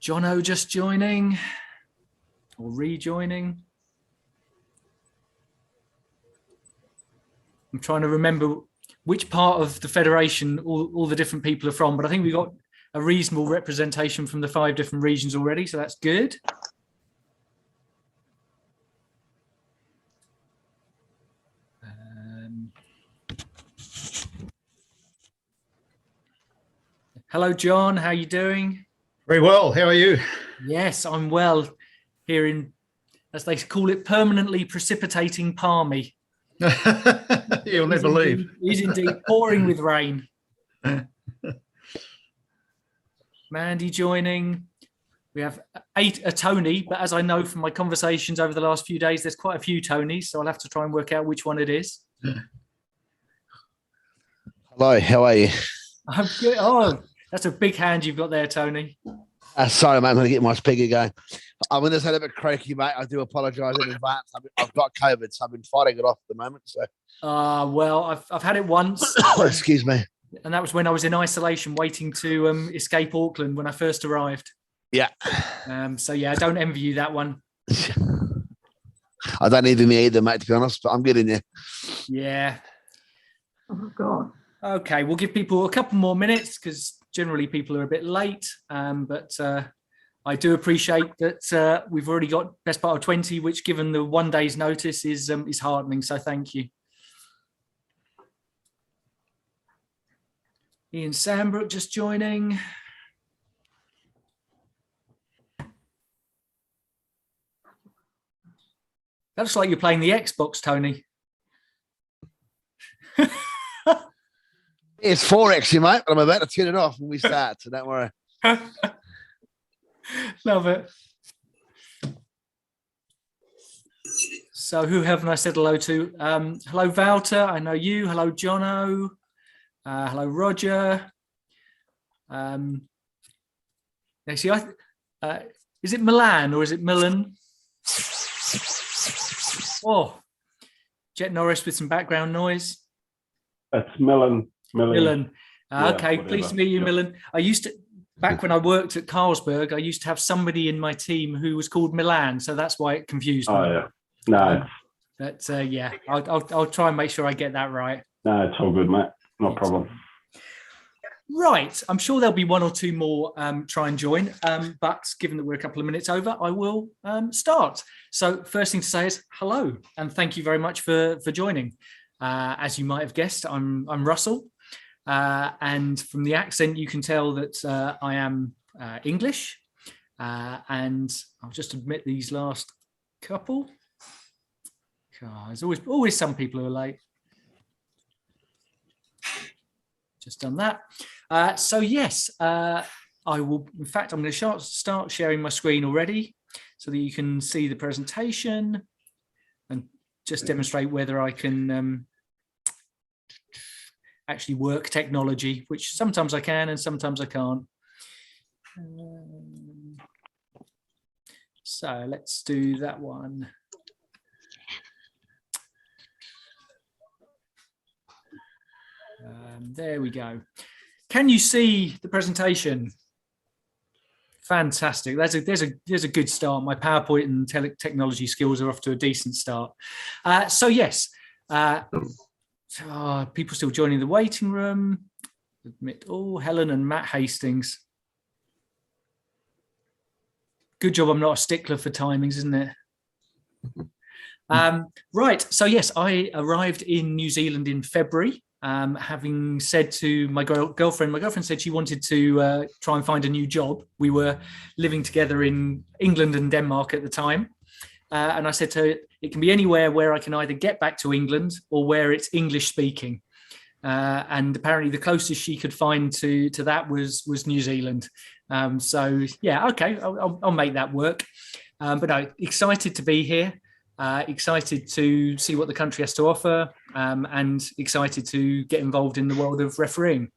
Jono just joining or rejoining. I'm trying to remember which part of the Federation all the different people are from, but I think we got a reasonable representation from the 5 different regions already, so that's good. Hello, John. How are you doing? Very well. How are you? Yes, I'm well. Here in, as they call it, permanently precipitating Palmy. You'll never leave. It is indeed pouring with rain. Mandy joining. We have a Tony, but as I know from my conversations over the last few days, there's quite a few Tonys, so I'll have to try and work out which one it is. Hello, how are you? I'm good. Oh, that's a big hand you've got there, Tony. Sorry, mate, I'm going to get my speaker going. I'm going to say a bit croaky, mate. I do apologise in advance. I've got COVID, so I've been fighting it off at the moment. So, well, I've had it once. Excuse me. And that was when I was in isolation, waiting to escape Auckland when I first arrived. Yeah. So yeah, I don't envy you that one. I don't envy me either, mate, to be honest, but I'm getting there. Yeah. Oh, God. Okay, we'll give people a couple more minutes because generally people are a bit late. But I do appreciate that we've already got best part of 20, which given the 1 day's notice is heartening. So thank you. Ian Sambrook just joining. That looks like you're playing the Xbox, Tony. It's 4 actually, mate, but I'm about to turn it off when we start, so don't worry. Love it. So who haven't I said hello to? Hello, Walter. I know you. Hello, Jono. Hello, Roger. Is it Milan or is it Milan? Oh, Jet Norris with some background noise. It's Milan. Okay, whatever. pleased to meet you, Milan. I used to, back when I worked at Carlsberg, I used to have somebody in my team who was called Milan, so that's why it confused me. Oh yeah, no, but yeah, I'll try and make sure I get that right. no, it's all good, mate. No problem. Right, I'm sure there'll be 1 or 2 more try and join, but given that we're a couple of minutes over, I will start. So first thing to say is hello, and thank you very much for joining. As you might have guessed, I'm Russell, and from the accent you can tell that I am English, and I'll just admit these last couple. God, there's always some people who are late. Just done that. So yes, I will. In fact, I'm going to start sharing my screen already so that you can see the presentation and just demonstrate whether I can actually work technology, which sometimes I can and sometimes I can't. So let's do that one. There we go. Can you see the presentation? Fantastic. There's a good start. My PowerPoint and technology skills are off to a decent start. So yes, people still joining the waiting room. Admit all. Helen and Matt Hastings. Good job. I'm not a stickler for timings, isn't it? Right. So yes, I arrived in New Zealand in February. Having said to my girlfriend said she wanted to try and find a new job. We were living together in England and Denmark at the time. And I said to her, it can be anywhere where I can either get back to England or where it's English speaking. And apparently the closest she could find to that was New Zealand. So yeah, okay, I'll make that work. But no, excited to be here. Excited to see what the country has to offer, and excited to get involved in the world of refereeing.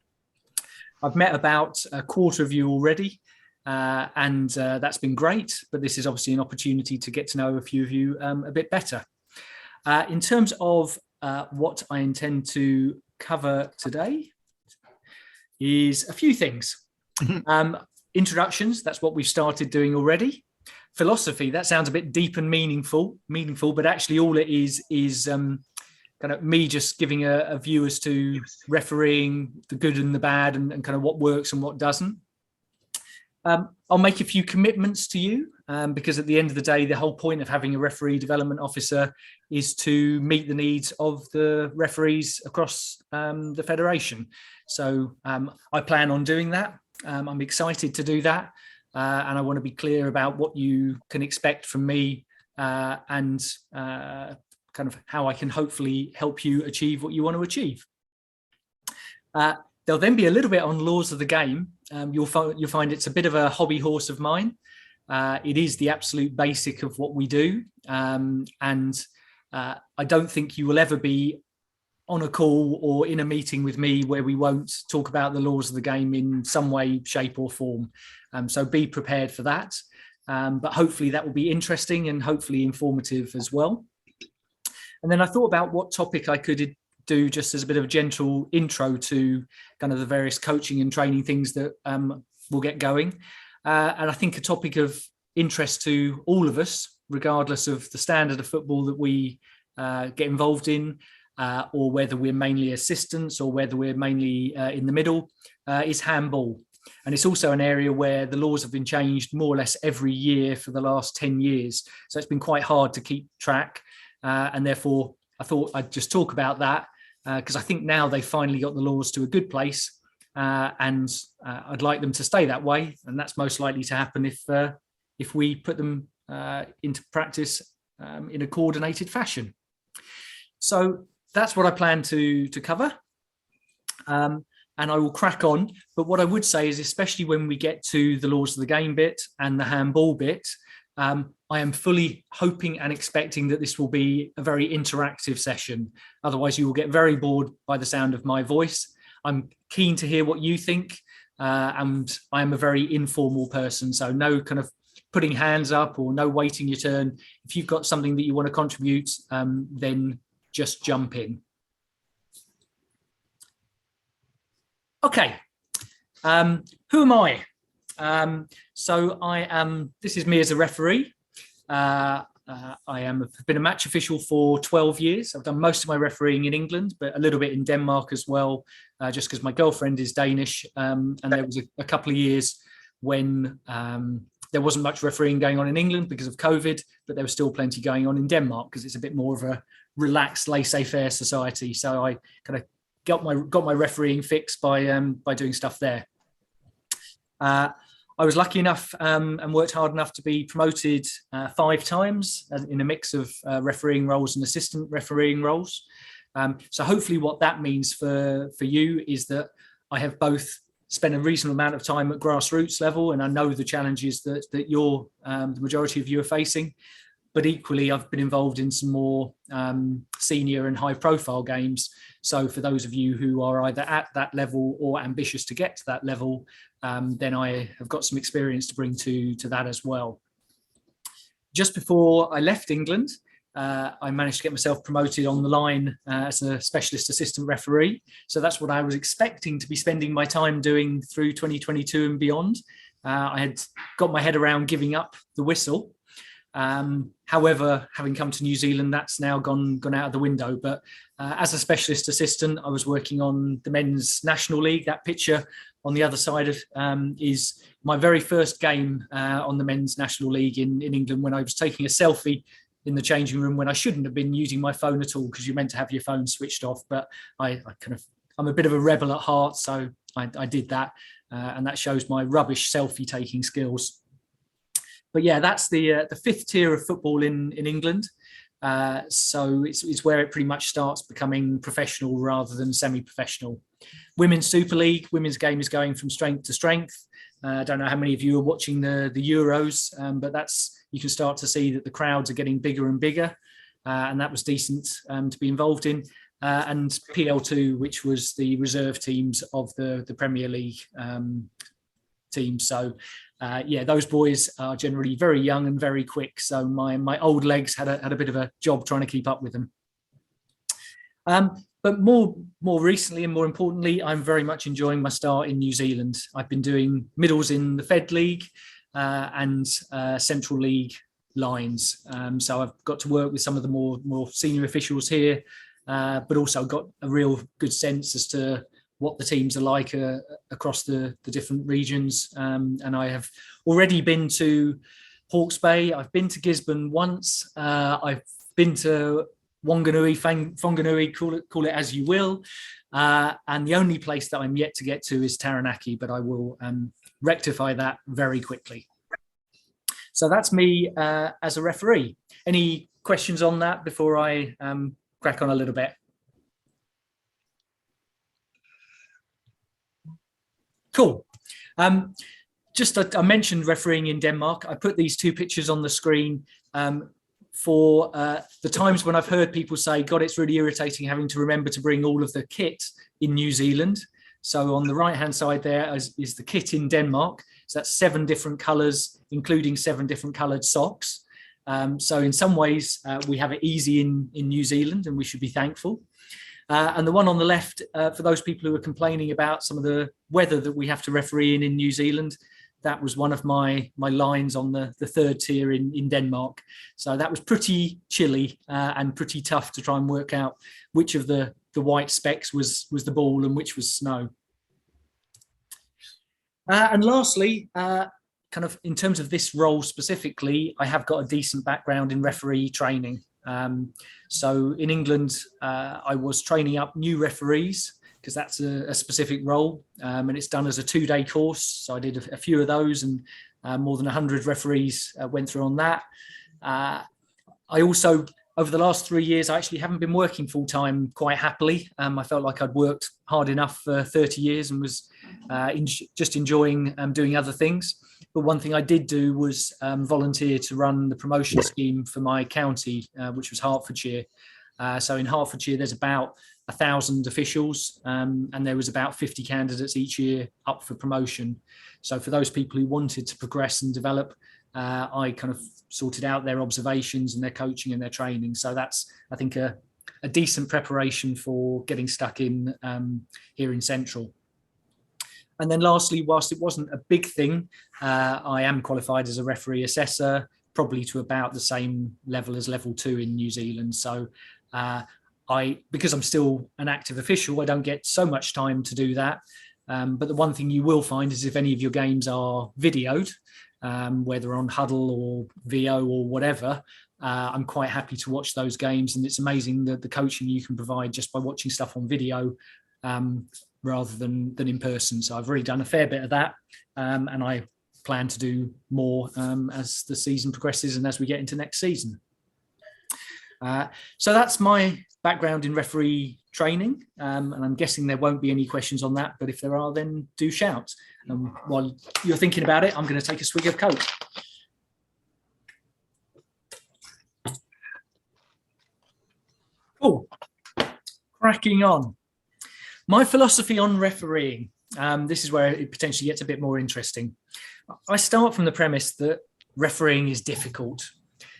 I've met about a quarter of you already, and that's been great, but this is obviously an opportunity to get to know a few of you a bit better. In terms of what I intend to cover today is a few things. Introductions, that's what we've started doing already. Philosophy, that sounds a bit deep and meaningful, but actually all it is kind of me just giving a view as to refereeing, the good and the bad, and kind of what works and what doesn't. I'll make a few commitments to you because at the end of the day, the whole point of having a referee development officer is to meet the needs of the referees across the federation. So I plan on doing that. I'm excited to do that. And I want to be clear about what you can expect from me and kind of how I can hopefully help you achieve what you want to achieve. There'll then be a little bit on laws of the game. You'll find it's a bit of a hobby horse of mine. It is the absolute basic of what we do. And I don't think you will ever be on a call or in a meeting with me where we won't talk about the laws of the game in some way, shape or form. So be prepared for that. But hopefully that will be interesting and hopefully informative as well. And then I thought about what topic I could do just as a bit of a gentle intro to kind of the various coaching and training things that we'll get going. And I think a topic of interest to all of us, regardless of the standard of football that we get involved in, or whether we're mainly assistants or whether we're mainly in the middle, is handball. And it's also an area where the laws have been changed more or less every year for the last 10 years. So it's been quite hard to keep track. And therefore, I thought I'd just talk about that because I think now they've finally got the laws to a good place and I'd like them to stay that way. And that's most likely to happen if we put them into practice in a coordinated fashion. So that's what I plan to cover. And I will crack on. But what I would say is, especially when we get to the laws of the game bit and the handball bit, I am fully hoping and expecting that this will be a very interactive session. Otherwise, you will get very bored by the sound of my voice. I'm keen to hear what you think. And I am a very informal person. So no kind of putting hands up or no waiting your turn. If you've got something that you want to contribute, then just jump in. Okay, who am I? So I am, this is me as a referee. I've been a match official for 12 years. I've done most of my refereeing in England, but a little bit in Denmark as well, just because my girlfriend is Danish. And there was a couple of years when there wasn't much refereeing going on in England because of COVID, but there was still plenty going on in Denmark because it's a bit more of a relaxed, laissez-faire society. So I kind of got my refereeing fix by doing stuff there. I was lucky enough and worked hard enough to be promoted 5 times in a mix of refereeing roles and assistant refereeing roles. So hopefully what that means for you is that I have both spent a reasonable amount of time at grassroots level, and I know the challenges that you're, the majority of you are facing. But equally, I've been involved in some more senior and high profile games. So for those of you who are either at that level or ambitious to get to that level, then I have got some experience to bring to that as well. Just before I left England, I managed to get myself promoted on the line as a specialist assistant referee. So that's what I was expecting to be spending my time doing through 2022 and beyond. I had got my head around giving up the whistle. However, having come to New Zealand, that's now gone out of the window. But as a specialist assistant, I was working on the Men's National League. That picture on the other side of is my very first game on the Men's National League in England, when I was taking a selfie in the changing room when I shouldn't have been using my phone at all, because you're meant to have your phone switched off. But I'm a bit of a rebel at heart, so I did that, and that shows my rubbish selfie taking skills. But yeah, that's the 5th tier of football in England. So it's where it pretty much starts becoming professional rather than semi-professional. Women's Super League, women's game is going from strength to strength. I don't know how many of you are watching the Euros, but you can start to see that the crowds are getting bigger and bigger. And that was decent to be involved in. And PL2, which was the reserve teams of the Premier League teams. So yeah, those boys are generally very young and very quick. So my old legs had a bit of a job trying to keep up with them. But more recently and more importantly, I'm very much enjoying my start in New Zealand. I've been doing middles in the Fed League and Central League lines. So I've got to work with some of the more senior officials here, but also got a real good sense as to what the teams are like across the different regions. And I have already been to Hawke's Bay. I've been to Gisborne once. I've been to Wanganui, Whanganui, call it as you will. And the only place that I'm yet to get to is Taranaki, but I will rectify that very quickly. So that's me as a referee. Any questions on that before I crack on a little bit? Cool. Just I mentioned refereeing in Denmark. I put these two pictures on the screen for the times when I've heard people say, God, it's really irritating having to remember to bring all of the kit in New Zealand. So on the right-hand side there is the kit in Denmark. So that's 7 different colours, including 7 different coloured socks. So in some ways, we have it easy in New Zealand, and we should be thankful. And the one on the left, for those people who are complaining about some of the weather that we have to referee in New Zealand, that was one of my lines on the 3rd tier in Denmark. So that was pretty chilly and pretty tough to try and work out which of the white specks was the ball and which was snow. And lastly, kind of in terms of this role specifically, I have got a decent background in referee training. So in England, I was training up new referees because that's a specific role, and it's done as a 2-day course. So I did a few of those, and more than 100 referees went through on that. I also, over the last 3 years, I actually haven't been working full time quite happily. I felt like I'd worked hard enough for 30 years and was just enjoying doing other things. But one thing I did do was volunteer to run the promotion scheme for my county, which was Hertfordshire. So in Hertfordshire, there's about 1,000 officials, and there was about 50 candidates each year up for promotion. So for those people who wanted to progress and develop, I kind of sorted out their observations and their coaching and their training. So that's, I think, a decent preparation for getting stuck in here in Central. And then lastly, whilst it wasn't a big thing, I am qualified as a referee assessor, probably to about the same level as level 2 in New Zealand. So because I'm still an active official, I don't get so much time to do that. But the one thing you will find is if any of your games are videoed, whether on Huddle or VO or whatever, I'm quite happy to watch those games. And it's amazing the coaching you can provide just by watching stuff on video rather than in person. So I've really done a fair bit of that, and I plan to do more as the season progresses and as we get into next season. So that's my background in referee training, and I'm guessing there won't be any questions on that, but if there are, then do shout. While you're thinking about it, I'm going to take a swig of Coke. Cool. Cracking on. My philosophy on refereeing. This is where it potentially gets a bit more interesting. I start from the premise that refereeing is difficult.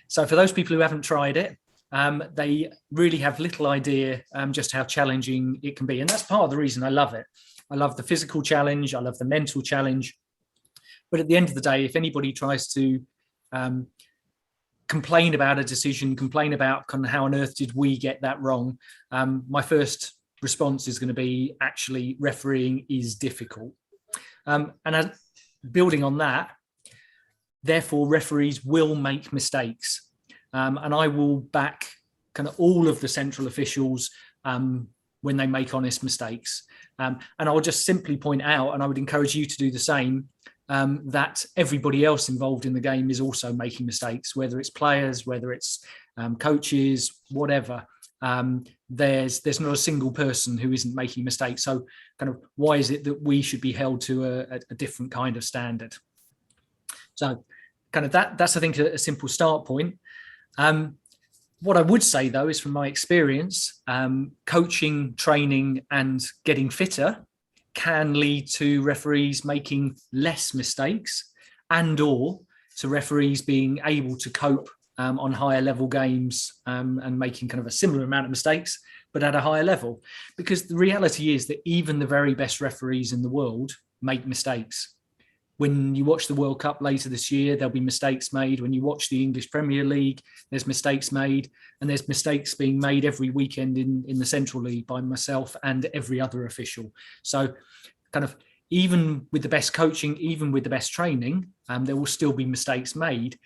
So for those people who haven't tried it, they really have little idea just how challenging it can be. And that's part of the reason I love it. I love the physical challenge. I love the mental challenge. But at the end of the day, if anybody tries to complain about a decision, complain about kind of how on earth did we get that wrong, my first response is going to be actually refereeing is difficult. And building on that, therefore referees will make mistakes. And I will back kind of all of the central officials when they make honest mistakes. And I will just simply point out, and I would encourage you to do the same, that everybody else involved in the game is also making mistakes, whether it's players, whether it's coaches, whatever. There's not a single person who isn't making mistakes. So kind of why is it that we should be held to a different kind of standard? So kind of that's I think a simple start point. What I would say though is from my experience, coaching, training and getting fitter can lead to referees making less mistakes and or to referees being able to cope on higher level games and making kind of a similar amount of mistakes, but at a higher level. Because the reality is that even the very best referees in the world make mistakes. When you watch the World Cup later this year, there'll be mistakes made. When you watch the English Premier League, there's mistakes made. And there's mistakes being made every weekend in the Central League by myself and every other official. So kind of even with the best coaching, even with the best training, there will still be mistakes made.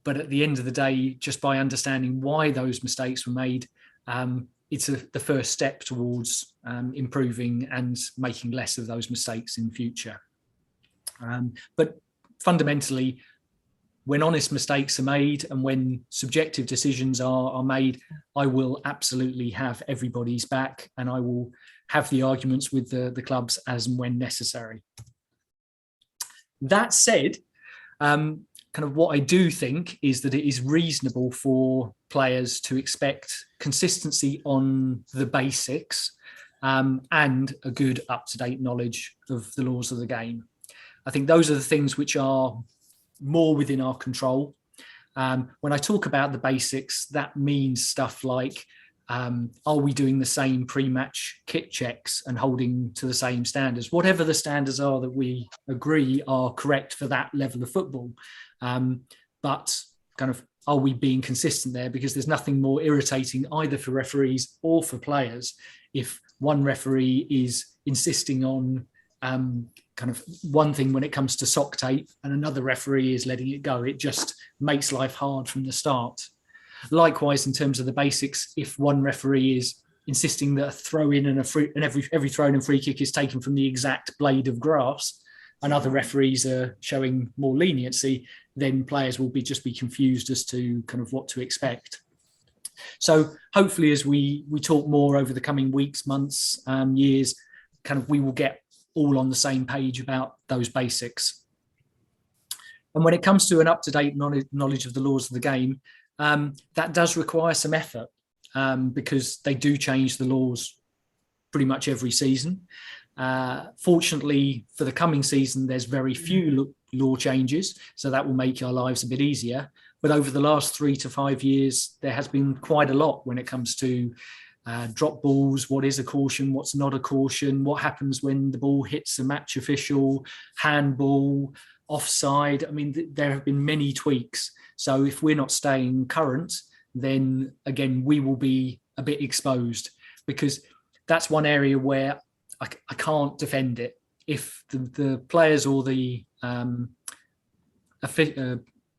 But at the end of the day, just by understanding why those mistakes were made, it's the first step towards improving and making less of those mistakes in future. But fundamentally, when honest mistakes are made and when subjective decisions are made, I will absolutely have everybody's back, and I will have the arguments with the clubs as and when necessary. That said, kind of what I do think is that it is reasonable for players to expect consistency on the basics and a good up-to-date knowledge of the laws of the game. I think those are the things which are more within our control. When I talk about the basics, that means stuff like, are we doing the same pre-match kit checks and holding to the same standards? Whatever the standards are that we agree are correct for that level of football. But kind of, are we being consistent there? Because there's nothing more irritating either for referees or for players if one referee is insisting on kind of one thing when it comes to sock tape and another referee is letting it go. It just makes life hard from the start. Likewise, in terms of the basics, if one referee is insisting that a throw in and every throw in and free kick is taken from the exact blade of grass, and other referees are showing more leniency, then players will just be confused as to kind of what to expect. So hopefully, as we talk more over the coming weeks, months, years, kind of we will get all on the same page about those basics. And when it comes to an up-to-date knowledge of the laws of the game, that does require some effort because they do change the laws pretty much every season. Fortunately, for the coming season, there's very few law changes, so that will make our lives a bit easier. But over the last 3 to 5 years, there has been quite a lot when it comes to drop balls, what is a caution, what's not a caution, what happens when the ball hits a match official, handball, offside. I mean, there have been many tweaks. So if we're not staying current, then again, we will be a bit exposed, because that's one area where I can't defend it. If the players or the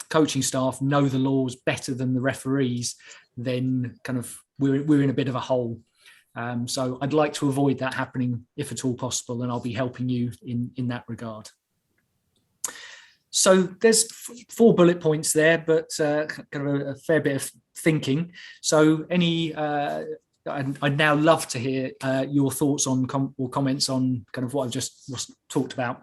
coaching staff know the laws better than the referees, then kind of we're in a bit of a hole. So I'd like to avoid that happening if at all possible, and I'll be helping you in that regard. So there's 4 bullet points there, but kind of a fair bit of thinking. So I'd now love to hear your thoughts on or comments on kind of what I've just talked about.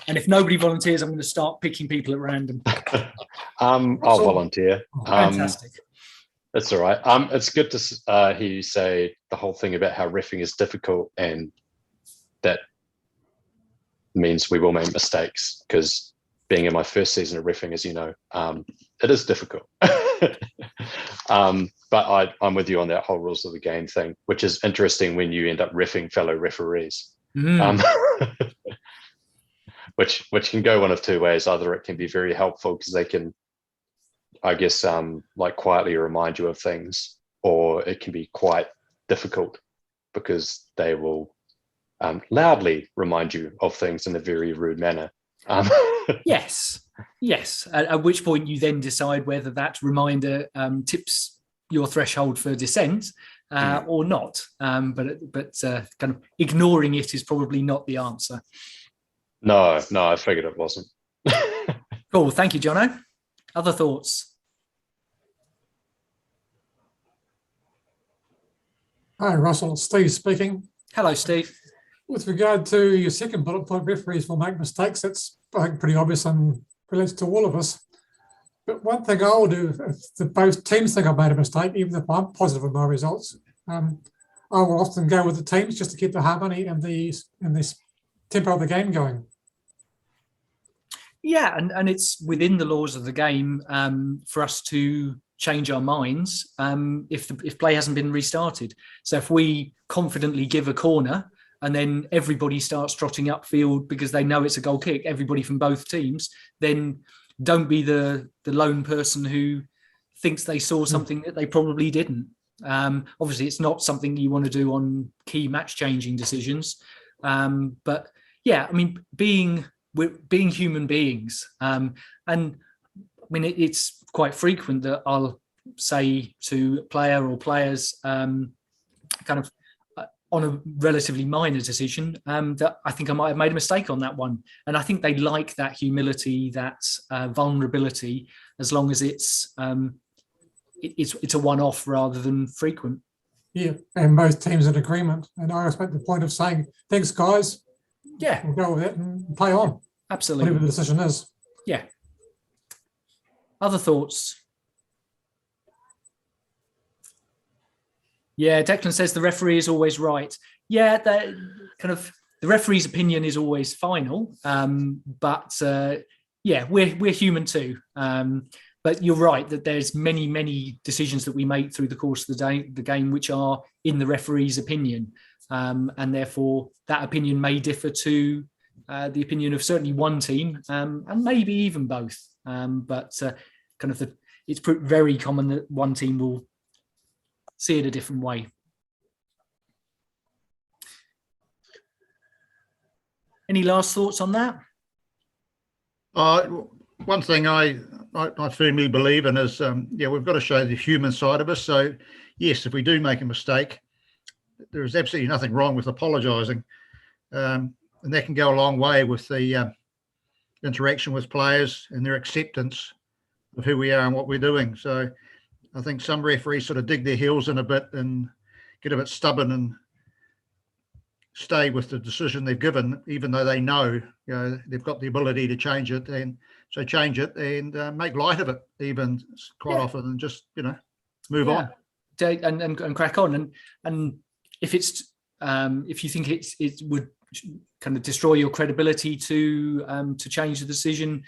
And if nobody volunteers, I'm going to start picking people at random. I'll volunteer. Fantastic. That's all right. It's good to hear you say the whole thing about how reffing is difficult, and that means we will make mistakes, because being in my first season of reffing, as you know, it is difficult. But I'm with you on that whole rules of the game thing, which is interesting when you end up reffing fellow referees. Which can go one of 2 ways. Either it can be very helpful because they can, I guess, like quietly remind you of things, or it can be quite difficult because they will loudly remind you of things in a very rude manner. Yes. At which point you then decide whether that reminder tips your threshold for dissent or not. But kind of ignoring it is probably not the answer. No, I figured it wasn't. Cool. Thank you, Jono. Other thoughts? Hi, Russell. Steve speaking. Hello, Steve. With regard to your second bullet point, referees will make mistakes. That's, I think, pretty obvious and relates to all of us. But one thing I will do, if both teams think I've made a mistake, even if I'm positive in my results, I will often go with the teams just to keep the harmony and this tempo of the game going. Yeah, and it's within the laws of the game for us to change our minds if play hasn't been restarted. So if we confidently give a corner and then everybody starts trotting upfield because they know it's a goal kick, everybody from both teams, then don't be the lone person who thinks they saw something that they probably didn't. Obviously, it's not something you want to do on key match-changing decisions. But yeah, I mean, we're being human beings. And I mean, it's quite frequent that I'll say to a player or players kind of on a relatively minor decision that I think I might have made a mistake on that one. And I think they like that humility, that vulnerability, as long as it's a one-off rather than frequent. Yeah, and both teams in agreement. And I respect the point of saying, thanks, guys. Yeah, We'll go with it and play on, absolutely. whatever the decision is. Yeah. Other thoughts? Yeah, Declan says the referee is always right. Yeah, the referee's opinion is always final. But yeah, we're human too. But you're right that there's many decisions that we make through the course of the game which are in the referee's opinion, and therefore that opinion may differ to the opinion of certainly one team and maybe even both. But it's very common that one team will see it a different way. Any last thoughts on that? One thing I firmly believe in is, we've got to show the human side of us. So, yes, if we do make a mistake, there is absolutely nothing wrong with apologising. And that can go a long way with the interaction with players and their acceptance of who we are and what we're doing. So I think some referees sort of dig their heels in a bit and get a bit stubborn and stay with the decision they've given, even though they know, they've got the ability to change it. And so change it and make light of it even quite often, and just, move on. And crack on. And if it's if you think it would kind of destroy your credibility to change the decision,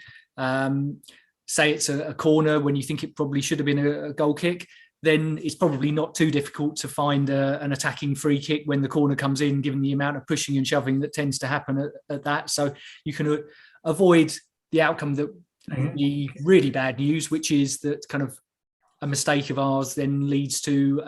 say it's a corner when you think it probably should have been a goal kick, then it's probably not too difficult to find an attacking free kick when the corner comes in, given the amount of pushing and shoving that tends to happen at that. So you can avoid the outcome that would be really bad news, which is that kind of a mistake of ours then leads to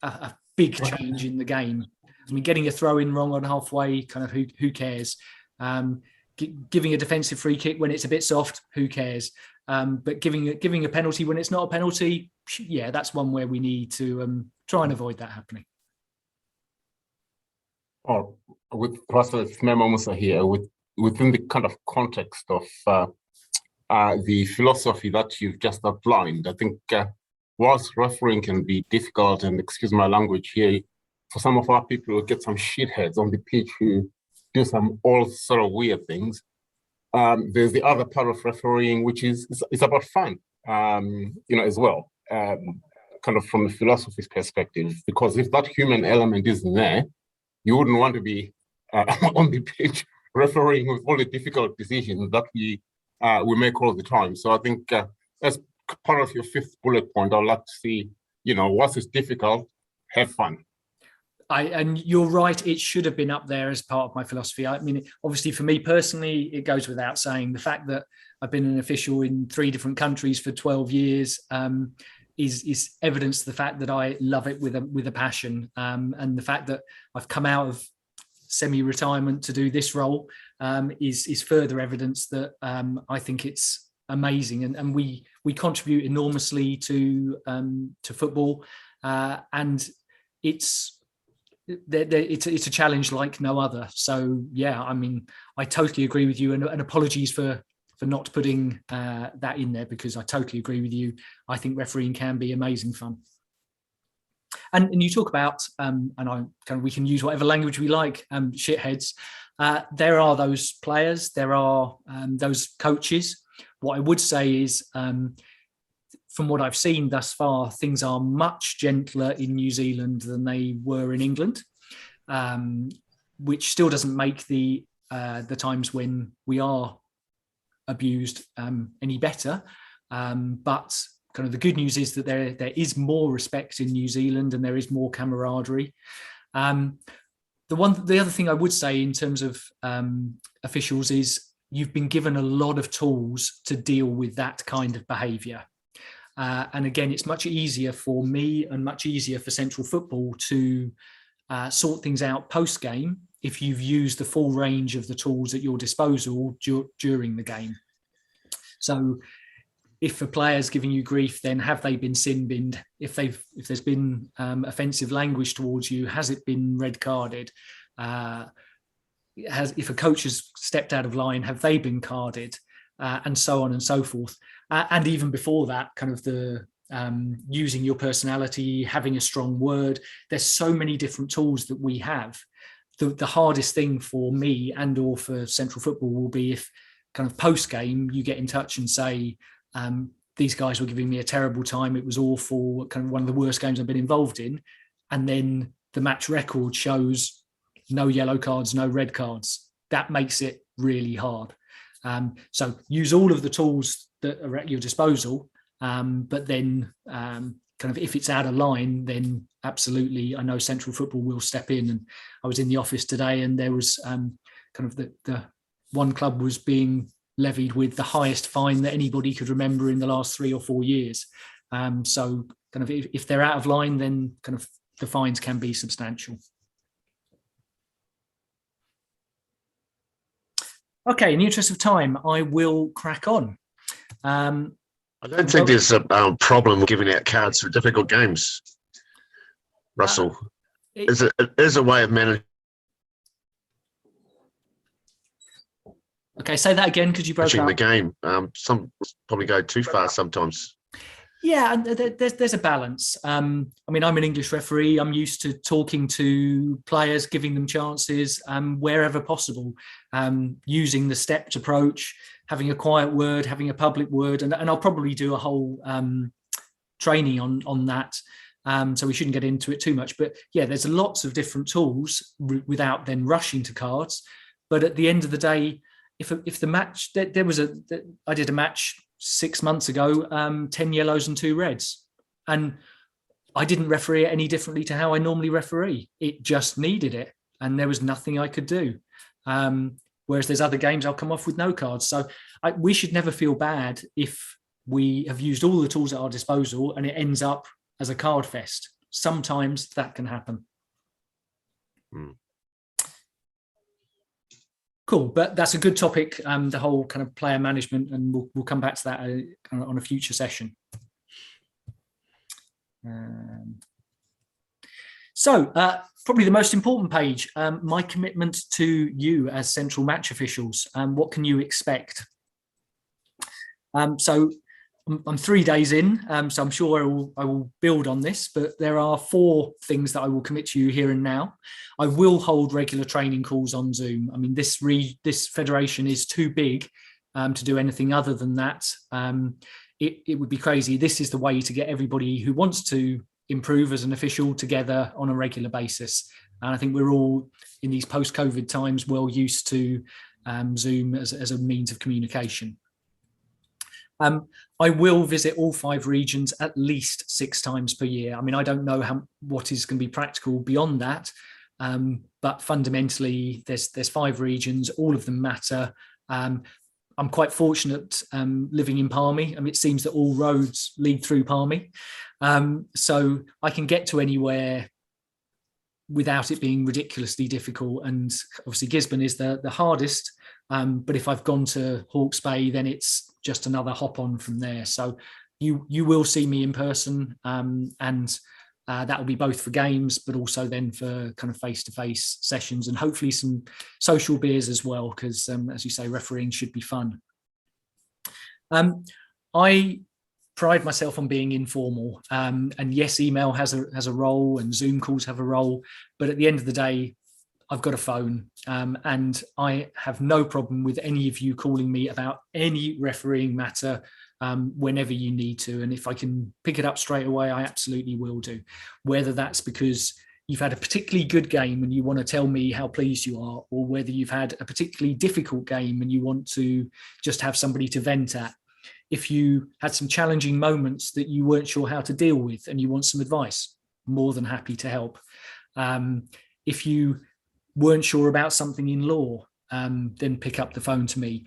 a big change in the game. I mean, getting a throw in wrong on halfway, kind of who cares? Giving a defensive free kick when it's a bit soft, who cares? But giving a penalty when it's not a penalty, yeah, that's one where we need to try and avoid that happening. Oh, with Russell, it's Memo Musa here. Within the kind of context of the philosophy that you've just outlined, I think whilst refereeing can be difficult, and excuse my language here, for some of our people who get some shitheads on the pitch who do some all sort of weird things, there's the other part of refereeing, which is it's about fun, as well, kind of from a philosophy's perspective, because if that human element isn't there, you wouldn't want to be on the pitch refereeing with all the difficult decisions that we make all the time. So I think as part of your fifth bullet point, I'd like to see, once it's difficult, have fun. And you're right, it should have been up there as part of my philosophy. I mean, obviously for me personally, it goes without saying, the fact that I've been an official in 3 different countries for 12 years is evidence to the fact that I love it with a passion. And the fact that I've come out of semi-retirement to do this role is further evidence that I think it's amazing. And we contribute enormously to football, and it's a challenge like no other. So yeah, I mean, I totally agree with you, and apologies for not putting that in there, because I totally agree with you. I think refereeing can be amazing fun. And you talk about we can use whatever language we like, shitheads. There are those players, there are those coaches. What I would say is, from what I've seen thus far, things are much gentler in New Zealand than they were in England, which still doesn't make the times when we are abused any better. But kind of the good news is that there is more respect in New Zealand and there is more camaraderie. The other thing I would say in terms of officials is you've been given a lot of tools to deal with that kind of behaviour. And again, it's much easier for me and much easier for Central Football to sort things out post-game if you've used the full range of the tools at your disposal during the game. So if a player's giving you grief, then have they been sin binned? If there's been offensive language towards you, has it been red carded? If a coach has stepped out of line, have they been carded? And so on and so forth. And even before that, kind of the using your personality, having a strong word. There's so many different tools that we have. The hardest thing for me and or for Central Football will be if kind of post game you get in touch and say, these guys were giving me a terrible time. It was awful, kind of one of the worst games I've been involved in. And then the match record shows no yellow cards, no red cards. That makes it really hard. So use all of the tools that are at your disposal. But then kind of if it's out of line, then absolutely, I know Central Football will step in. And I was in the office today and there was kind of the one club was being levied with the highest fine that anybody could remember in the last 3 or 4 years. So kind of if they're out of line, then kind of the fines can be substantial. Okay, in the interest of time, I will crack on. I don't think there's a problem giving out cards for difficult games, Russell. It is a way of managing. Okay, say that again because you broke up. The game. Some probably go too far sometimes. Yeah, and there's a balance. I mean, I'm an English referee. I'm used to talking to players, giving them chances wherever possible, using the stepped approach, having a quiet word, having a public word, and I'll probably do a whole training on that. So we shouldn't get into it too much. But yeah, there's lots of different tools without then rushing to cards. But at the end of the day, if the match, I did a match 6 months ago, 10 yellows and 2 reds. And I didn't referee it any differently to how I normally referee. It just needed it. And there was nothing I could do. Whereas there's other games I'll come off with no cards. So we should never feel bad if we have used all the tools at our disposal and it ends up as a card fest. Sometimes that can happen. Cool, but that's a good topic, the whole kind of player management, and we'll come back to that on a future session. So probably the most important page, my commitment to you as central match officials. What can you expect? So I'm 3 days in, so I'm sure I will build on this, but there are 4 things that I will commit to you here and now. I will hold regular training calls on Zoom. I mean, this federation is too big to do anything other than that. It would be crazy. This is the way to get everybody who wants to improve as an official together on a regular basis. And I think we're all in these post-COVID times well used to Zoom as a means of communication. I will visit all 5 regions at least 6 times per year. I mean, I don't know what is going to be practical beyond that, but fundamentally, there's 5 regions. All of them matter. I'm quite fortunate living in Palmy. I mean, it seems that all roads lead through Palmy, so I can get to anywhere without it being ridiculously difficult. And obviously, Gisborne is the hardest. But if I've gone to Hawke's Bay, then it's just another hop on from there. So you will see me in person, and that will be both for games, but also then for kind of face-to-face sessions and hopefully some social beers as well, because as you say, refereeing should be fun. I pride myself on being informal, and yes, email has a role and Zoom calls have a role, but at the end of the day, I've got a phone, and I have no problem with any of you calling me about any refereeing matter whenever you need to. And if I can pick it up straight away, I absolutely will do. Whether that's because you've had a particularly good game and you want to tell me how pleased you are, or whether you've had a particularly difficult game and you want to just have somebody to vent at. If you had some challenging moments that you weren't sure how to deal with and you want some advice, more than happy to help. If you weren't sure about something in law, then pick up the phone to me.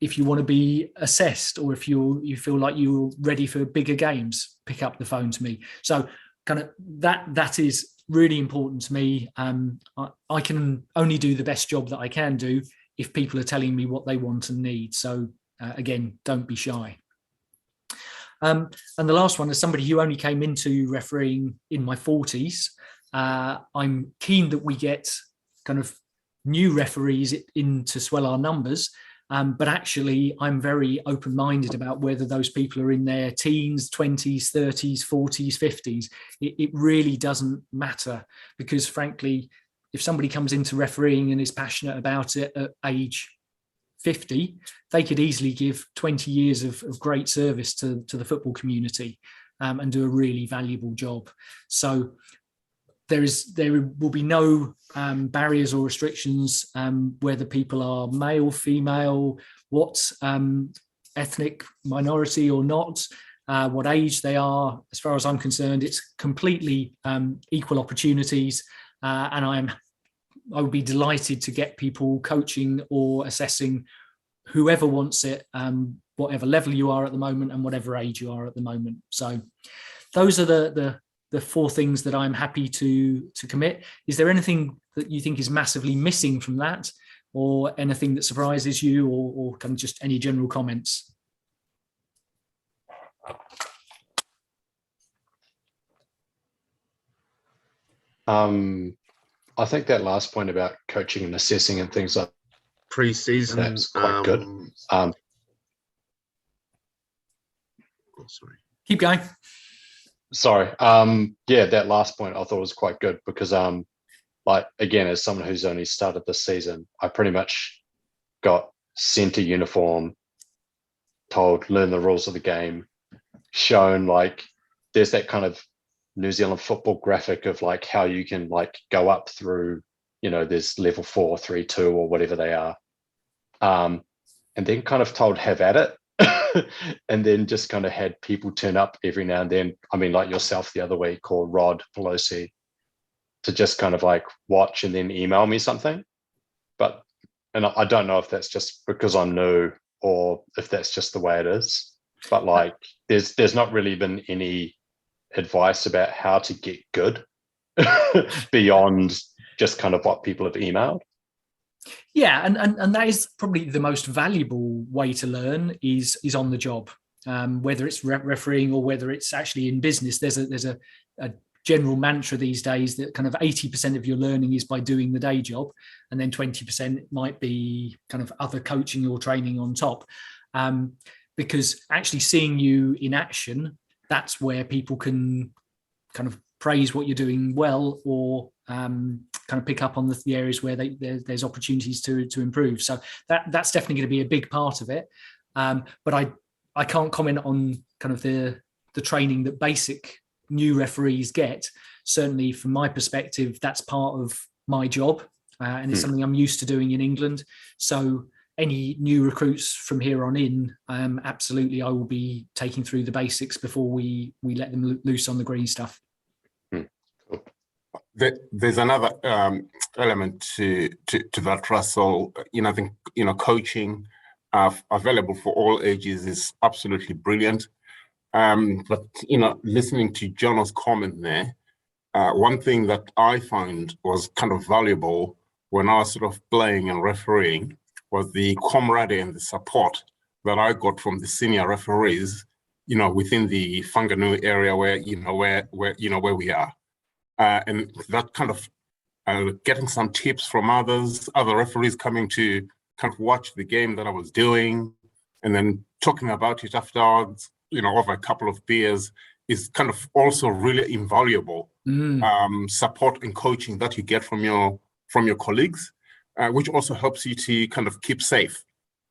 If you want to be assessed, or if you feel like you're ready for bigger games, pick up the phone to me. So kind of that is really important to me. I can only do the best job that I can do if people are telling me what they want and need. So again, don't be shy. And the last one, as somebody who only came into refereeing in my 40s, I'm keen that we get kind of new referees in to swell our numbers. But actually, I'm very open-minded about whether those people are in their teens, 20s, 30s, 40s, 50s. It really doesn't matter, because frankly, if somebody comes into refereeing and is passionate about it at age 50, they could easily give 20 years of great service to the football community and do a really valuable job. So there will be no barriers or restrictions whether people are male, female, what ethnic minority or not, what age they are. As far as I'm concerned, it's completely equal opportunities, and I would be delighted to get people coaching or assessing whoever wants it, whatever level you are at the moment and whatever age you are at the moment. So those are the 4 things that I'm happy to commit. Is there anything that you think is massively missing from that, or anything that surprises you, or kind of just any general comments? I think that last point about coaching and assessing and things like Pre-season, that's quite good. Oh, sorry. Keep going. Sorry. Yeah, that last point I thought was quite good, because like, again, as someone who's only started this season, I pretty much got sent a uniform, told learn the rules of the game, shown like there's that kind of New Zealand football graphic of like how you can like go up through, there's level 4, 3, 2, or whatever they are, and then kind of told have at it. And then just kind of had people turn up every now and then. I mean, like yourself the other week, or Rod Pelosi, to just kind of like watch and then email me something. And I don't know if that's just because I'm new or if that's just the way it is. But like, there's not really been any advice about how to get good beyond just kind of what people have emailed. Yeah, and that is probably the most valuable way to learn is on the job, whether it's refereeing or whether it's actually in business. There's a general mantra these days that kind of 80% of your learning is by doing the day job, and then 20% might be kind of other coaching or training on top, because actually seeing you in action, that's where people can kind of praise what you're doing well, or kind of pick up on the areas where there's opportunities to improve. So that's definitely going to be a big part of it. But I can't comment on kind of the training that basic new referees get. Certainly from my perspective, that's part of my job, and it's something I'm used to doing in England. So any new recruits from here on in, absolutely, I will be taking through the basics before we let them loose on the green stuff. There's another element to that, Russell. I think coaching available for all ages is absolutely brilliant. But listening to Jono's comment there, one thing that I find was kind of valuable when I was sort of playing and refereeing was the camaraderie and the support that I got from the senior referees, within the Whanganui area where we are. And that kind of getting some tips from other referees coming to kind of watch the game that I was doing, and then talking about it afterwards, over a couple of beers, is kind of also really invaluable support and coaching that you get from your colleagues, which also helps you to kind of keep safe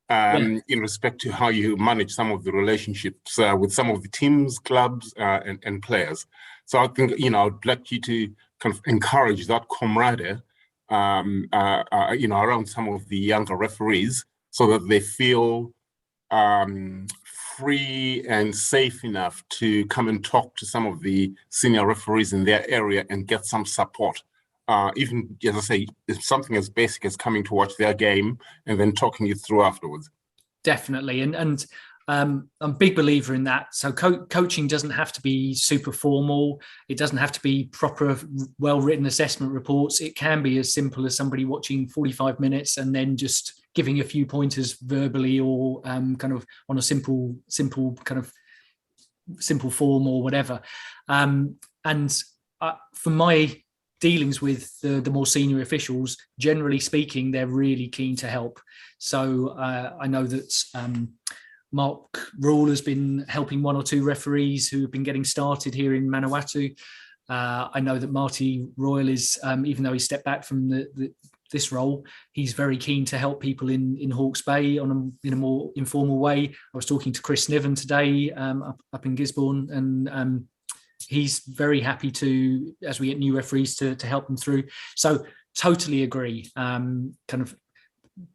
in respect to how you manage some of the relationships with some of the teams, clubs, and players. So I think, I'd like you to kind of encourage that camaraderie, around some of the younger referees, so that they feel free and safe enough to come and talk to some of the senior referees in their area and get some support. Even, as I say, it's something as basic as coming to watch their game and then talking you through afterwards. Definitely. And I'm a big believer in that. So coaching doesn't have to be super formal. It doesn't have to be proper, well-written assessment reports. It can be as simple as somebody watching 45 minutes and then just giving a few pointers verbally or kind of on a simple form or whatever. For my dealings with the more senior officials, generally speaking, they're really keen to help. So I know that Mark Rule has been helping one or two referees who have been getting started here in Manawatu. I know that Marty Royal is, even though he stepped back from this role, he's very keen to help people in Hawke's Bay in a more informal way. I was talking to Chris Niven today up in Gisborne, and he's very happy to, as we get new referees, to help them through. So totally agree. Kind of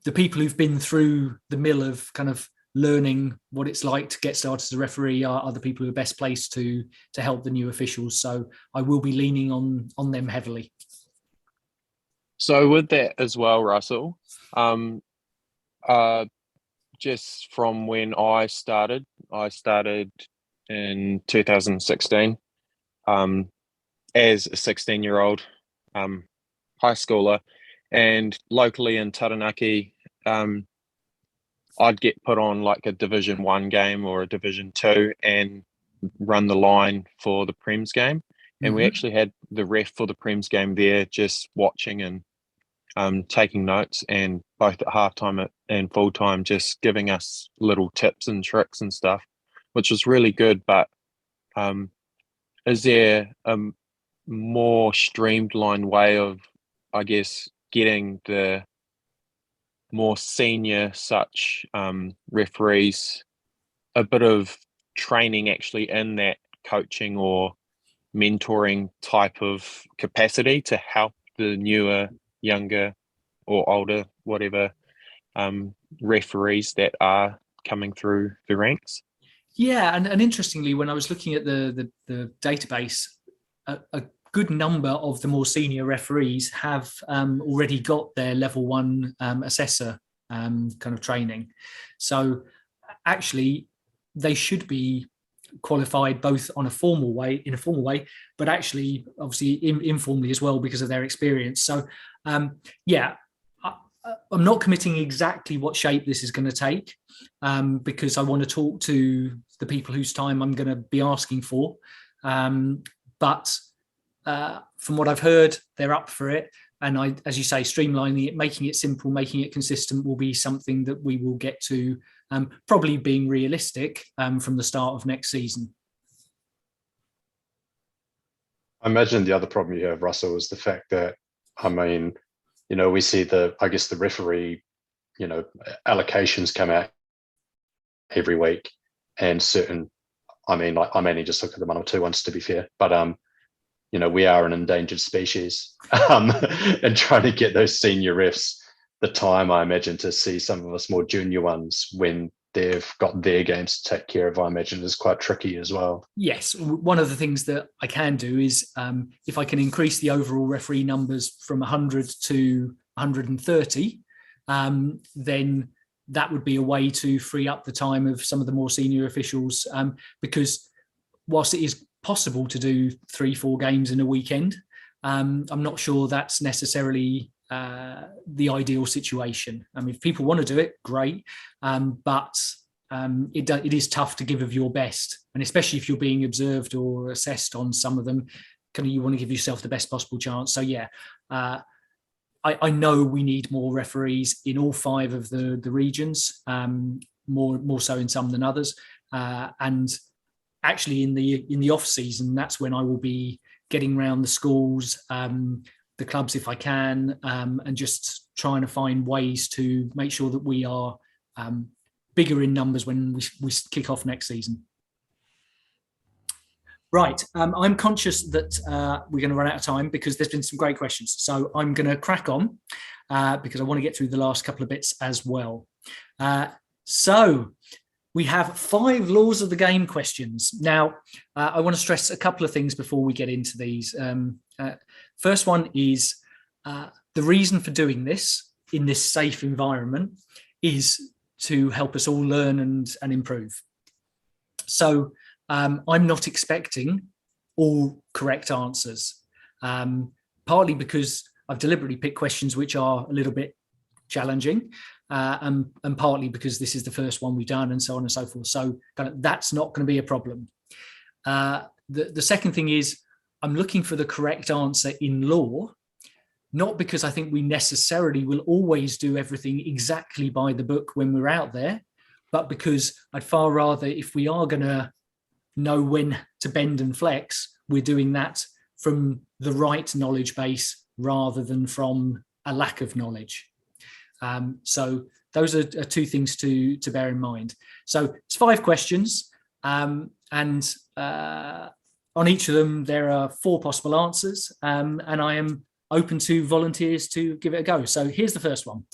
the people who've been through the mill of kind of learning what it's like to get started as a referee are the people who are best placed to help the new officials. So I will be leaning on them heavily. So with that as well, Russell, just from when I started in 2016 as a 16-year-old high schooler, and locally in Taranaki, I'd get put on like a Division 1 game or a Division 2 and run the line for the Prems game. And we actually had the ref for the Prems game there just watching and taking notes, and both at halftime and full time just giving us little tips and tricks and stuff, which was really good. But is there a more streamlined way of, I guess, getting the more senior such referees a bit of training actually in that coaching or mentoring type of capacity to help the newer, younger or older, whatever, referees that are coming through the ranks? Yeah, and interestingly, when I was looking at the database, a good number of the more senior referees have already got their level 1 assessor kind of training. So actually, they should be qualified both in a formal way, but actually, obviously, informally as well because of their experience. So, I'm not committing exactly what shape this is going to take because I want to talk to the people whose time I'm going to be asking for. But from what I've heard, they're up for it. And as you say, streamlining it, making it simple, making it consistent will be something that we will get to, probably being realistic from the start of next season. I imagine the other problem you have, Russell, is the fact that, we see the referee, allocations come out every week, and I'm only just looking at the 1 or 2 ones to be fair, but we are an endangered species, and trying to get those senior refs the time, I imagine, to see some of us more junior ones when they've got their games to take care of, I imagine, is quite tricky as well. Yes, one of the things that I can do is if I can increase the overall referee numbers from 100 to 130, then that would be a way to free up the time of some of the more senior officials, because whilst it is possible to do 3-4 games in a weekend, I'm not sure that's necessarily the ideal situation. I mean, if people want to do it, great, but it is tough to give of your best, and especially if you're being observed or assessed on some of them, you want to give yourself the best possible chance. So I know we need more referees in all 5 of the regions, more so in some than others, and actually in the off season, that's when I will be getting around the schools, the clubs if I can, and just trying to find ways to make sure that we are bigger in numbers when we kick off next season. Right. I'm conscious that we're going to run out of time because there's been some great questions. So I'm going to crack on because I want to get through the last couple of bits as well. So we have 5 laws of the game questions. Now, I want to stress a couple of things before we get into these. First one is the reason for doing this in this safe environment is to help us all learn and improve. So I'm not expecting all correct answers, partly because I've deliberately picked questions which are a little bit challenging, and partly because this is the first one we've done and so on and so forth. So that's not going to be a problem. The second thing is I'm looking for the correct answer in law, not because I think we necessarily will always do everything exactly by the book when we're out there, but because I'd far rather, if we are going to know when to bend and flex, we're doing that from the right knowledge base rather than from a lack of knowledge. So those are 2 things to bear in mind. So it's 5 questions, and on each of them there are 4 possible answers, and I am open to volunteers to give it a go. So here's the first one.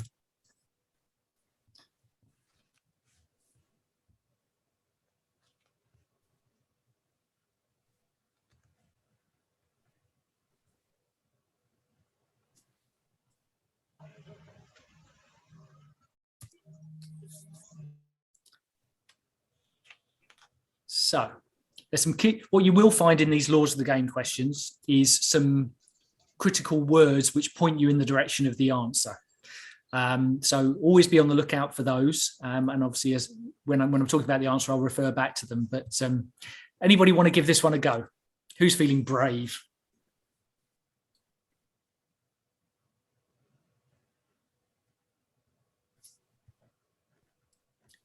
So there's some key, what you will find in these laws of the game questions is some critical words which point you in the direction of the answer. So always be on the lookout for those. And obviously, as when I'm talking about the answer, I'll refer back to them. But anybody want to give this one a go? Who's feeling brave?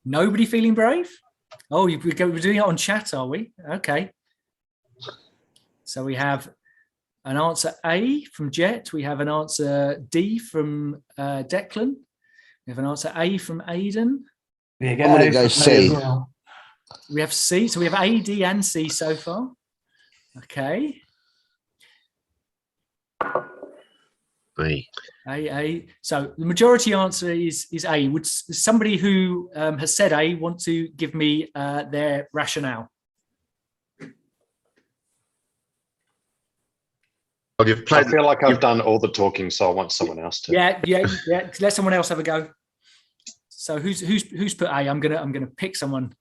Nobody feeling brave? Oh, we're doing it on chat, are we? Okay. So we have an answer A from Jet. We have an answer D from Declan. We have an answer A from Aidan. I'm going to go C. We have C. So we have A, D, and C so far. Okay. A. So the majority answer is A. Would somebody who has said A want to give me their rationale? Well, you've played. I feel like I've done all the talking, so I want someone else to. Yeah. Let someone else have a go. So who's put A? I'm gonna pick someone.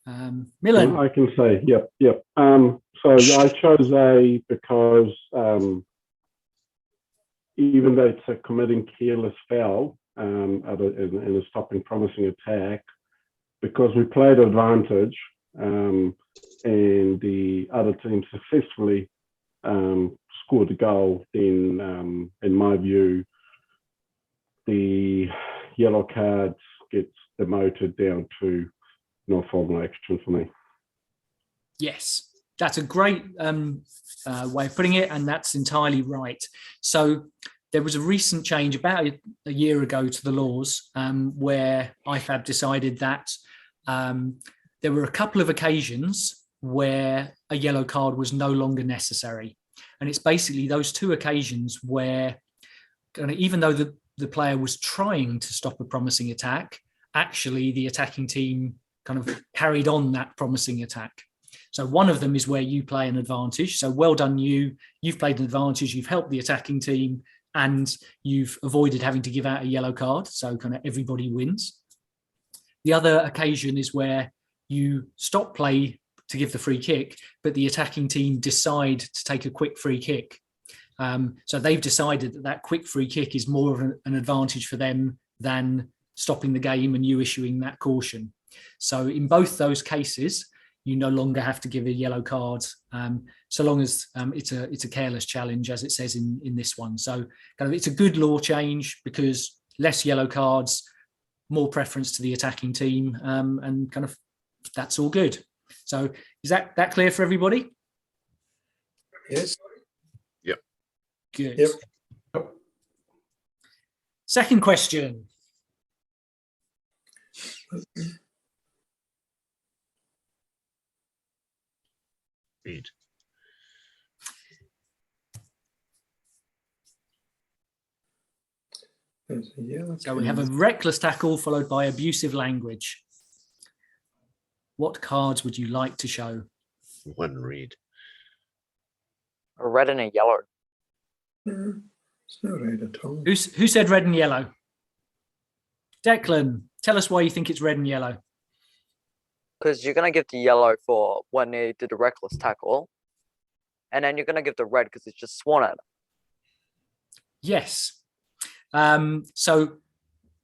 Milan. I can say yep. So I chose A because even though it's a committing careless foul in a stopping promising attack, because we played advantage and the other team successfully scored a goal, then in my view, the yellow cards gets demoted down to no formal action for me. Yes, that's a great way of putting it, and that's entirely right. So there was a recent change about a year ago to the laws where IFAB decided that there were a couple of occasions where a yellow card was no longer necessary. And it's basically those 2 occasions where even though the player was trying to stop a promising attack, actually the attacking team kind of carried on that promising attack. So one of them is where you play an advantage. So well done you've played an advantage, you've helped the attacking team, and you've avoided having to give out a yellow card. So kind of everybody wins. The other occasion is where you stop play to give the free kick, but the attacking team decide to take a quick free kick. So they've decided that quick free kick is more of an advantage for them than stopping the game and you issuing that caution. So in both those cases, you no longer have to give a yellow card, so long as it's a careless challenge, as it says in this one. So kind of it's a good law change because less yellow cards, more preference to the attacking team, and kind of that's all good. So is that clear for everybody? Yes. Yep. Good. Yep. Second question. Read. There's a yellow So we have a card. reckless tackle followed by abusive language. What cards would you like to show? One read. A red and a yellow. No, it's not red at all. Who said red and yellow? Declan, tell us why you think it's red and yellow. Because you're going to give the yellow for when they did a reckless tackle. And then you're going to give the red because it's just swan at. Yes. So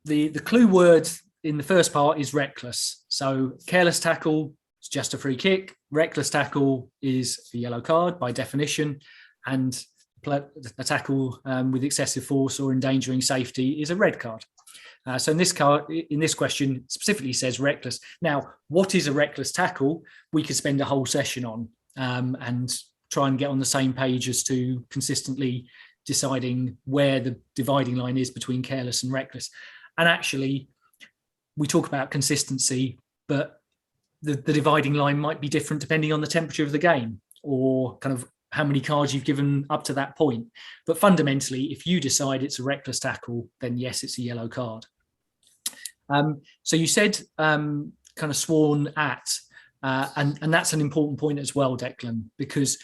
the clue word in the first part is reckless. So careless tackle is just a free kick. Reckless tackle is a yellow card by definition. And a tackle with excessive force or endangering safety is a red card. So in this question, specifically says reckless. Now, what is a reckless tackle? We could spend a whole session on and try and get on the same page as to consistently deciding where the dividing line is between careless and reckless. And actually, we talk about consistency, but the dividing line might be different depending on the temperature of the game or kind of how many cards you've given up to that point. But fundamentally, if you decide it's a reckless tackle, then yes, it's a yellow card. So you said kind of sworn at, and that's an important point as well, Declan, because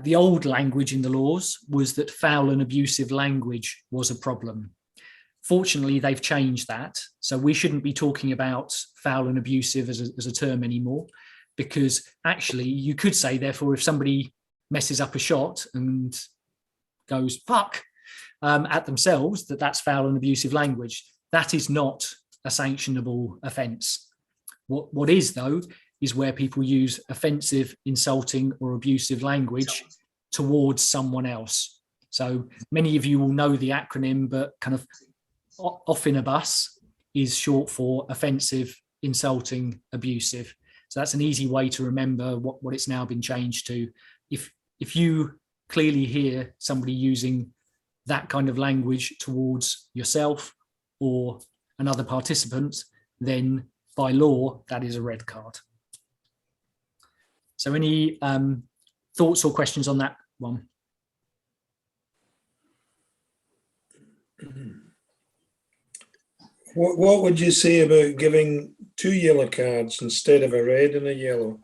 the old language in the laws was that foul and abusive language was a problem. Fortunately, they've changed that. So we shouldn't be talking about foul and abusive as a term anymore, because actually you could say, therefore, if somebody messes up a shot and goes, fuck, at themselves, that's foul and abusive language. That is not a sanctionable offence. What is, though, is where people use offensive, insulting or abusive language towards someone else. So many of you will know the acronym, but kind of OFINABUS is short for offensive, insulting, abusive. So that's an easy way to remember what it's now been changed to. If you clearly hear somebody using that kind of language towards yourself or another participant, then by law, that is a red card. So any thoughts or questions on that one? What would you say about giving 2 yellow cards instead of a red and a yellow?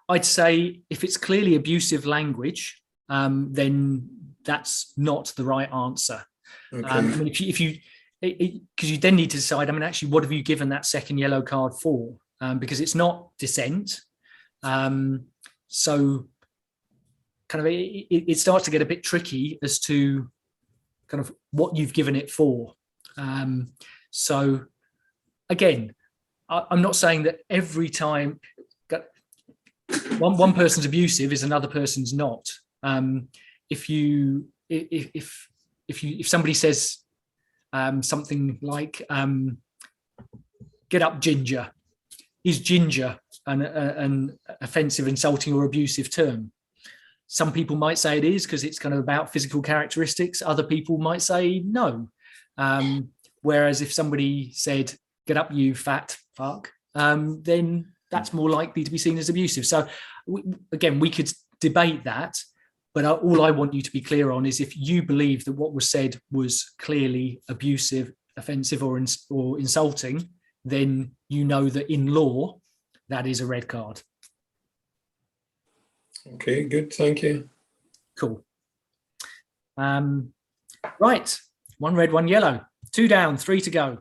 I'd say if it's clearly abusive language, then that's not the right answer. Okay. I mean, if you because you then need to decide, I mean, actually, what have you given that second yellow card for? Because it's not dissent. So kind of it starts to get a bit tricky as to kind of what you've given it for. So again, I'm not saying that every time one person's abusive is another person's not. If somebody says something like "get up, ginger," is ginger an offensive, insulting, or abusive term? Some people might say it is because it's kind of about physical characteristics. Other people might say no. Whereas if somebody said, "get up, you fat fuck," then that's more likely to be seen as abusive. So again, we could debate that, but all I want you to be clear on is if you believe that what was said was clearly abusive, offensive, or insulting, then you know that in law, that is a red card. Okay, good. Thank you. Cool. Right. 1 red, 1 yellow. 2 down, 3 to go.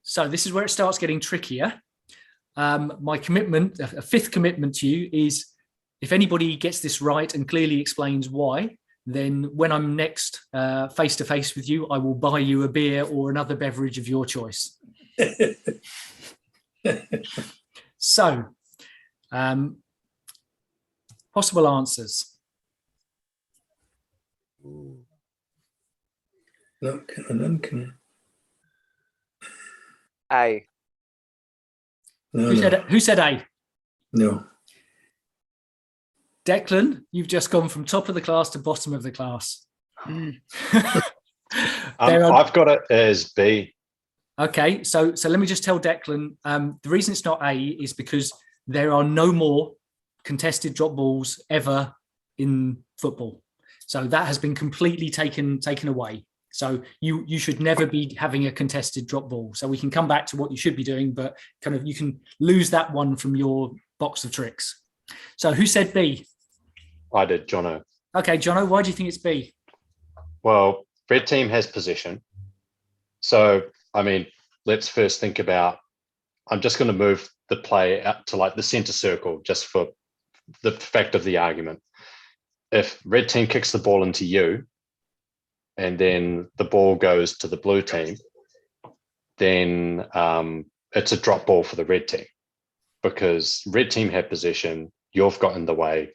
So this is where it starts getting trickier. My commitment, a 5th commitment to you is if anybody gets this right and clearly explains why, then when I'm next face to face with you, I will buy you a beer or another beverage of your choice. So, possible answers. Not can A. No, Who said A? no. Declan, you've just gone from top of the class to bottom of the class. I've got it as B. Okay, so let me just tell Declan, the reason it's not A is because there are no more contested drop balls ever in football. So that has been completely taken away. So you should never be having a contested drop ball. So we can come back to what you should be doing, but kind of you can lose that one from your box of tricks. So who said B? I did, Jono. Okay, Jono, why do you think it's B? Well, red team has possession. So, I mean, let's first think about, I'm just going to move the play out to like the center circle just for the fact of the argument. If red team kicks the ball into you and then the ball goes to the blue team, then it's a drop ball for the red team because red team had possession, you've got in the way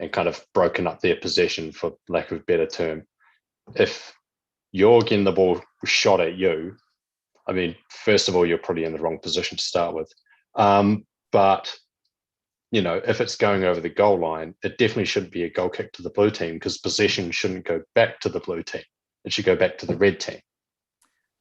and kind of broken up their possession, for lack of a better term. If you're getting the ball shot at you, I mean, first of all, you're probably in the wrong position to start with. But, you know, if it's going over the goal line, it definitely shouldn't be a goal kick to the blue team because possession shouldn't go back to the blue team. It should go back to the red team.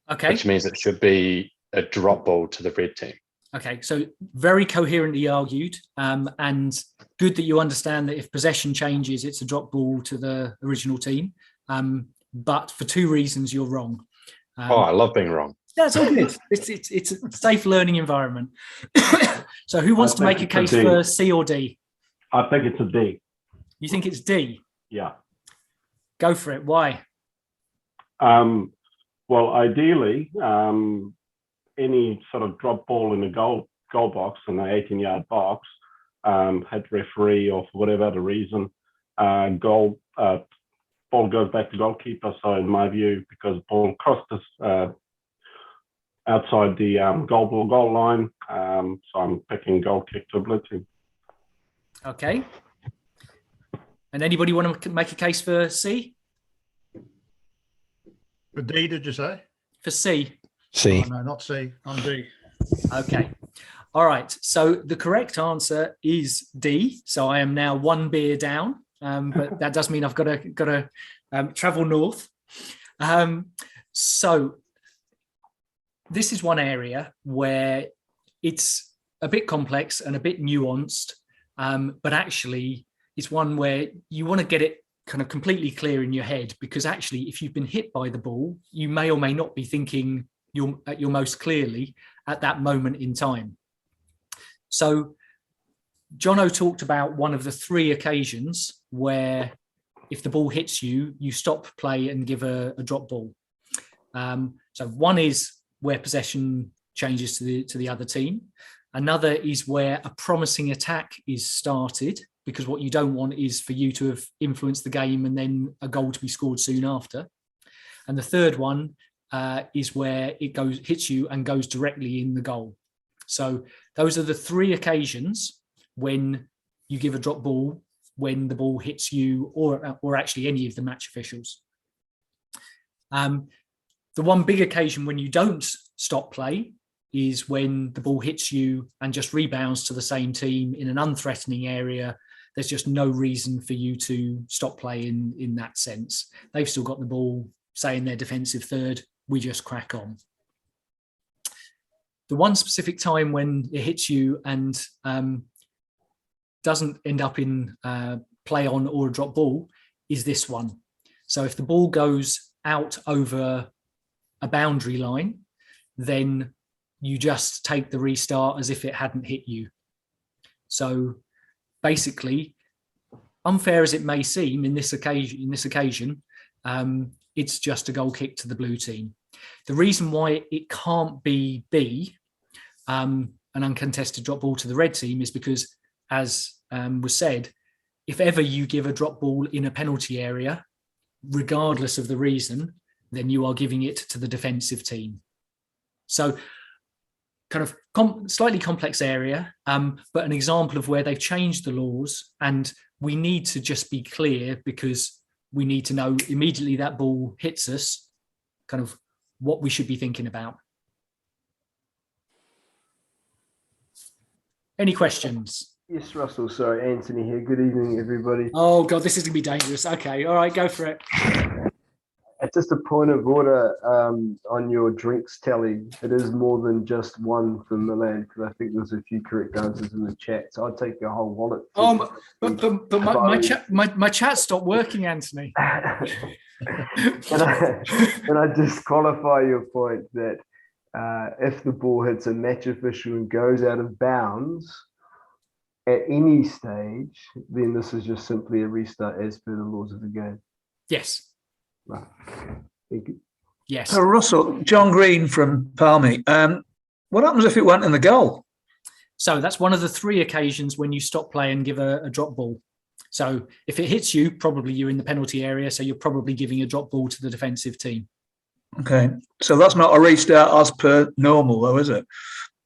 Okay. Which means it should be a drop ball to the red team. Okay, so very coherently argued, and good that you understand that if possession changes, it's a drop ball to the original team. But for two reasons, you're wrong. I love being wrong. That's all good. It's a safe learning environment. So who wants to make a case for C or D? I think it's a D. You think it's D? Yeah. Go for it. Why? Well, ideally, any sort of drop ball in the goal box, in the 18-yard box, had referee or for whatever other reason, ball goes back to goalkeeper. So in my view, because ball crossed us outside the goal line, so I'm picking goal kick to blue team. Okay. And anybody want to make a case for C? For D, did you say? For C. C. Oh, no, not C. I'm D. Okay. All right. So the correct answer is D. So I am now one beer down, but that does mean I've got to travel north. So this is one area where it's a bit complex and a bit nuanced, but actually it's one where you want to get it kind of completely clear in your head, because actually if you've been hit by the ball, you may or may not be thinking at your most clearly at that moment in time. So Jono talked about one of the three occasions where if the ball hits you, you stop play and give a drop ball. So one is where possession changes to the other team. Another is where a promising attack is started, because what you don't want is for you to have influenced the game and then a goal to be scored soon after. And the third one is where it hits you and goes directly in the goal. So those are the three occasions when you give a drop ball when the ball hits you or actually any of the match officials. The one big occasion when you don't stop play is when the ball hits you and just rebounds to the same team in an unthreatening area. There's just no reason for you to stop play in that sense. They've still got the ball, say in their defensive third, we just crack on. The one specific time when it hits you and doesn't end up in play on or a drop ball is this one. So if the ball goes out over a boundary line, then you just take the restart as if it hadn't hit you. So basically, unfair as it may seem in this occasion, it's just a goal kick to the blue team. The reason why it can't be B, an uncontested drop ball to the red team, is because, as was said, if ever you give a drop ball in a penalty area, regardless of the reason, then you are giving it to the defensive team. So kind of slightly complex area, but an example of where they've changed the laws, and we need to just be clear because we need to know immediately that ball hits us, kind of what we should be thinking about. Any questions? Yes, Russell. Sorry, Anthony here. Good evening, everybody. Oh God, this is gonna be dangerous. Okay, all right, go for it. Just a point of order on your drinks tally. It is more than just one for Milan, because I think there's a few correct answers in the chat. So I'd take your whole wallet. But my chat stopped working, Anthony. Can I just qualify your point that if the ball hits a match official and goes out of bounds at any stage, then this is just simply a restart as per the laws of the game? Yes. Right. Thank you. Yes. So Russell, John Green from Palmy. What happens if it went in the goal? So that's one of the 3 occasions when you stop play and give a drop ball. So if it hits you, probably you're in the penalty area, so you're probably giving a drop ball to the defensive team. Okay, so that's not a restart as per normal, though, is it?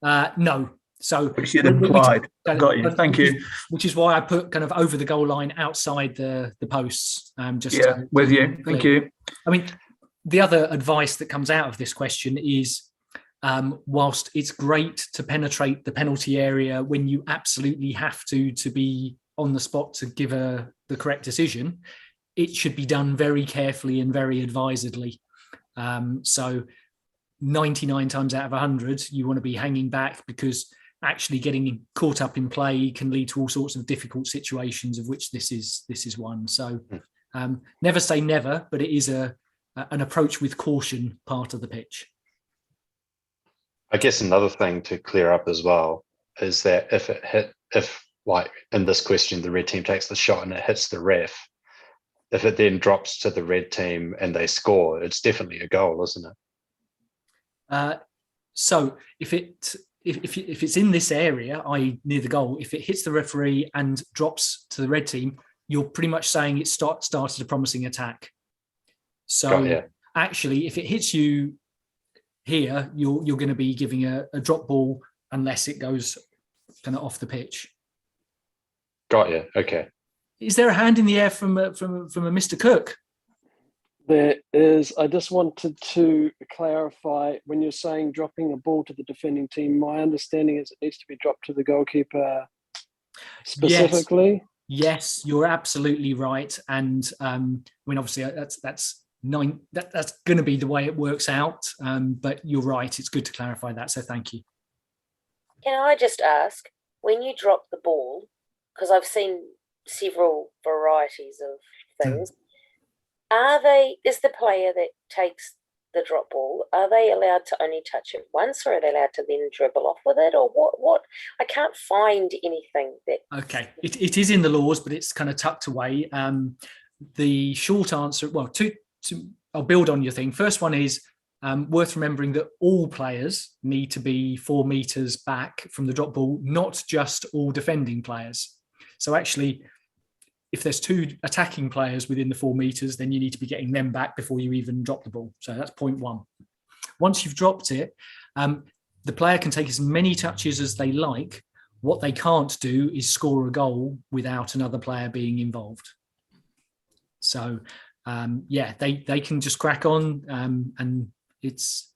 No. So which you'd implied. Got you. Thank you. Which is why I put kind of over the goal line outside the posts. With you. Thank you. I mean, the other advice that comes out of this question is, whilst it's great to penetrate the penalty area when you absolutely have to be on the spot to give the correct decision, it should be done very carefully and very advisedly. So 99 times out of 100, you want to be hanging back, because actually getting caught up in play can lead to all sorts of difficult situations, of which this is one. So never say never, but it is an approach with caution part of the pitch. I guess another thing to clear up as well is that if like in this question, the red team takes the shot and it hits the ref, if it then drops to the red team and they score, it's definitely a goal, isn't it? So if it's in this area, i.e. near the goal, if it hits the referee and drops to the red team, you're pretty much saying it started a promising attack. So actually, if it hits you here, you're going to be giving a drop ball unless it goes kind of off the pitch. Got you. Okay. Is there a hand in the air from a Mr. Cook? There is. I just wanted to clarify, when you're saying dropping a ball to the defending team, my understanding is it needs to be dropped to the goalkeeper specifically. Yes, you're absolutely right. And I mean, obviously, that's going to be the way it works out. But you're right. It's good to clarify that. So thank you. Can I just ask, when you drop the ball, because I've seen several varieties of things, is the player that takes the drop ball, are they allowed to only touch it once, or are they allowed to then dribble off with it, or what? I can't find anything that... Okay, it is in the laws, but it's kind of tucked away. The short answer, well, I'll build on your thing. First one is worth remembering that all players need to be 4 meters back from the drop ball, not just all defending players. So actually, if there's 2 attacking players within the 4 meters, then you need to be getting them back before you even drop the ball. So that's point 1. Once you've dropped it, the player can take as many touches as they like. What they can't do is score a goal without another player being involved. So they can just crack on, and it's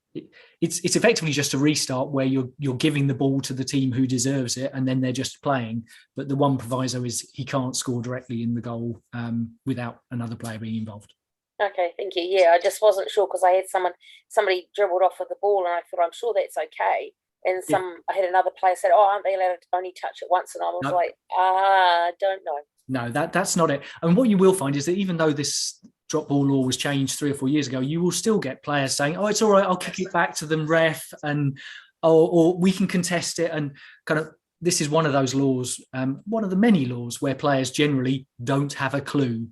effectively just a restart where you're giving the ball to the team who deserves it, and then they're just playing. But the one proviso is he can't score directly in the goal without another player being involved. Okay, thank you. Yeah, I just wasn't sure, because I had somebody dribbled off with the ball, and I thought, I'm sure that's okay. And I had another player said, "Oh, aren't they allowed to only touch it once?" And I was like, I don't know. No, that's not it. And what you will find is that even though this drop ball law was changed 3 or 4 years ago, you will still get players saying, "Oh, it's all right, I'll kick it back to them, ref," and or we can contest it. And kind of, this is one of those laws, one of the many laws where players generally don't have a clue.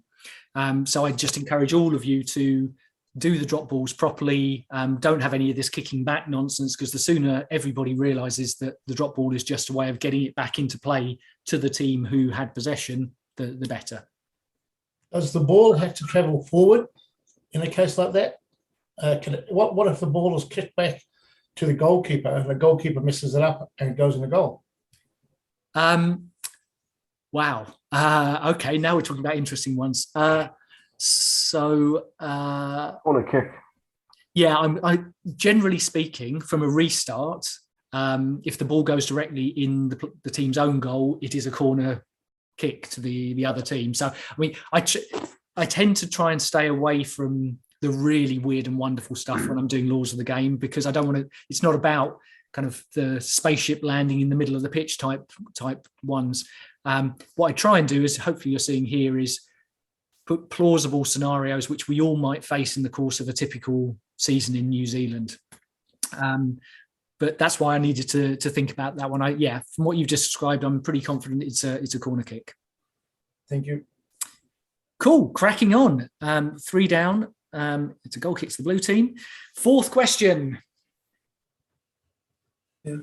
So I just encourage all of you to do the drop balls properly. Don't have any of this kicking back nonsense, because the sooner everybody realizes that the drop ball is just a way of getting it back into play to the team who had possession, the better. Does the ball have to travel forward in a case like that? What if the ball is kicked back to the goalkeeper and the goalkeeper messes it up and it goes in the goal? Wow. Okay, now we're talking about interesting ones. On a kick. Yeah, I generally speaking, from a restart, if the ball goes directly in the team's own goal, it is a corner kick to the other team. So, I mean, I tend to try and stay away from the really weird and wonderful stuff when I'm doing laws of the game, because I don't want to, it's not about kind of the spaceship landing in the middle of the pitch type ones. What I try and do is, hopefully you're seeing here, is put plausible scenarios which we all might face in the course of a typical season in New Zealand. But that's why I needed to think about that one. From what you've just described, I'm pretty confident it's a corner kick. Thank you. Cool, cracking on. 3 down. It's a goal kick to the blue team. 4th question. Yeah.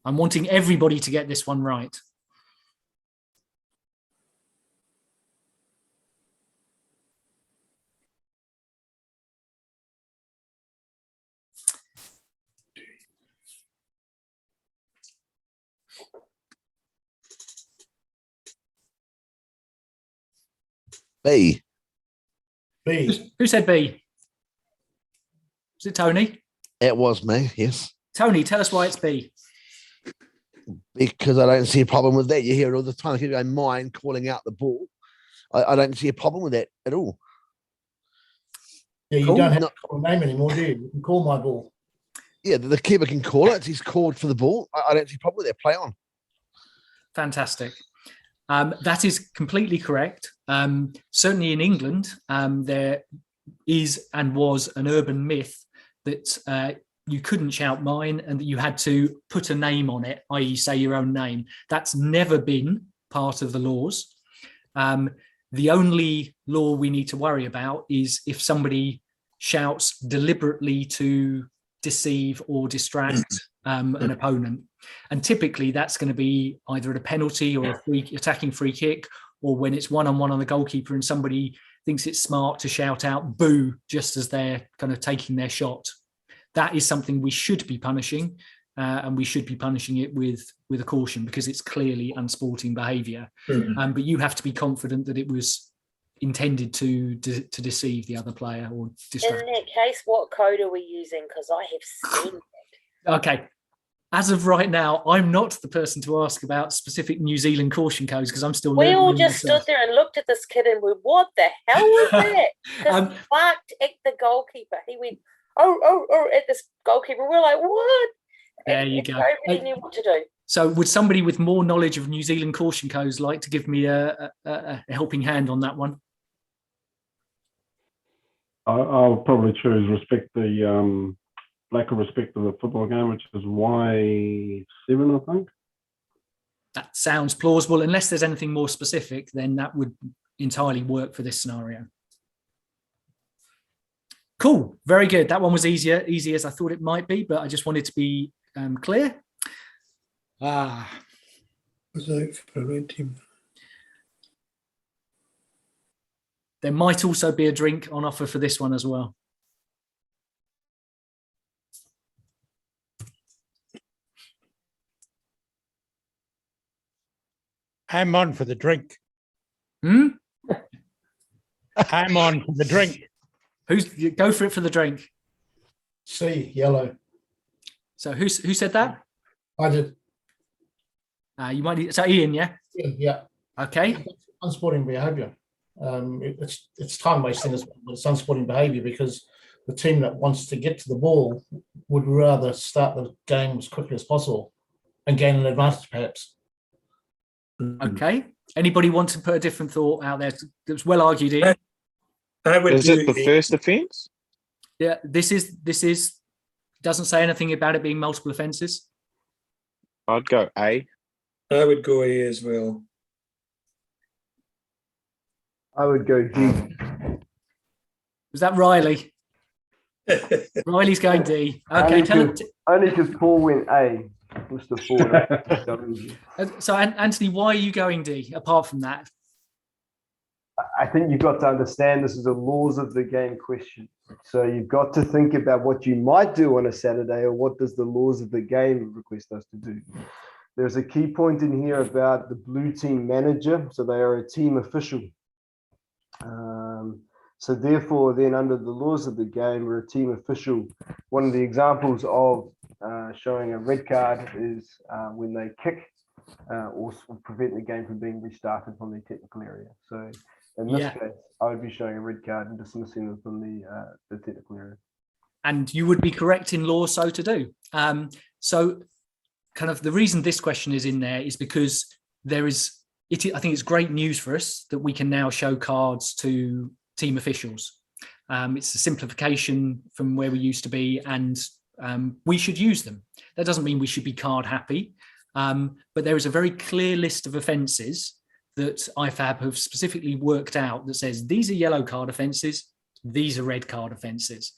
I'm wanting everybody to get this one right. B. Who said B? Was it Tony? It was me, yes. Tony, tell us why it's B. Because I don't see a problem with that. You hear it all the time. If you don't mind calling out the ball, I don't see a problem with that at all. Yeah, you don't have to call a name anymore, do you? You can call my ball. Yeah, the keeper can call it. He's called for the ball. I don't see a problem with that. Play on. Fantastic. That is completely correct. Certainly in England, there is and was an urban myth that you couldn't shout mine and that you had to put a name on it, i.e. say your own name. That's never been part of the laws. The only law we need to worry about is if somebody shouts deliberately to deceive or distract an opponent. And typically that's going to be either at a penalty or a attacking free kick, or when it's one-on-one on the goalkeeper and somebody thinks it's smart to shout out boo just as they're kind of taking their shot. That is something we should be punishing, and we should be punishing it with a caution, because it's clearly unsporting behaviour. But you have to be confident that it was intended to deceive the other player or distract. In that case, what code are we using? Because I have seen it. Okay. As of right now, I'm not the person to ask about specific New Zealand caution codes, because I'm still We all learning just myself. stood there and looked at this kid and went, what the hell was that? Because he barked at the goalkeeper. He went, oh, at this goalkeeper. We're like, what? There you go. Nobody knew what to do. So would somebody with more knowledge of New Zealand caution codes like to give me a helping hand on that one? I'll probably choose respect the lack of respect of the football game, which is Y7, I think. That sounds plausible. Unless there's anything more specific, then that would entirely work for this scenario. Cool. Very good. That one was easy as I thought it might be, but I just wanted to be clear. There might also be a drink on offer for this one as well. I'm on for the drink. I'm on for the drink. Go for it for the drink? C, yellow. So who said that? I did. You might need, so Ian, yeah? Yeah. Okay. Unsporting behaviour. It's time wasting as well, but it's unsporting behaviour because the team that wants to get to the ball would rather start the game as quickly as possible and gain an advantage, perhaps. Okay. Anybody want to put a different thought out there? It was well argued, Ian. Is it the first offence? Yeah, this is doesn't say anything about it being multiple offences. I'd go A. I would go A as well. I would go D. Was that Riley? Riley's going D. Okay, only because Paul went A. Mr. Ford. So, Anthony, why are you going D? Apart from that, I think you've got to understand this is a laws of the game question. So you've got to think about what you might do on a Saturday, or what does the laws of the game request us to do. There's a key point in here about the blue team manager. So they are a team official. So therefore, then under the laws of the game, we're a team official. One of the examples of showing a red card is when they kick or prevent the game from being restarted from the technical area. So in this case, I would be showing a red card and dismissing them from the technical area. And you would be correct in law so to do. So kind of the reason this question is in there is because there is, I think it's great news for us that we can now show cards to team officials. It's a simplification from where we used to be, and we should use them. That doesn't mean we should be card happy, but there is a very clear list of offences that IFAB have specifically worked out that says these are yellow card offences, these are red card offences.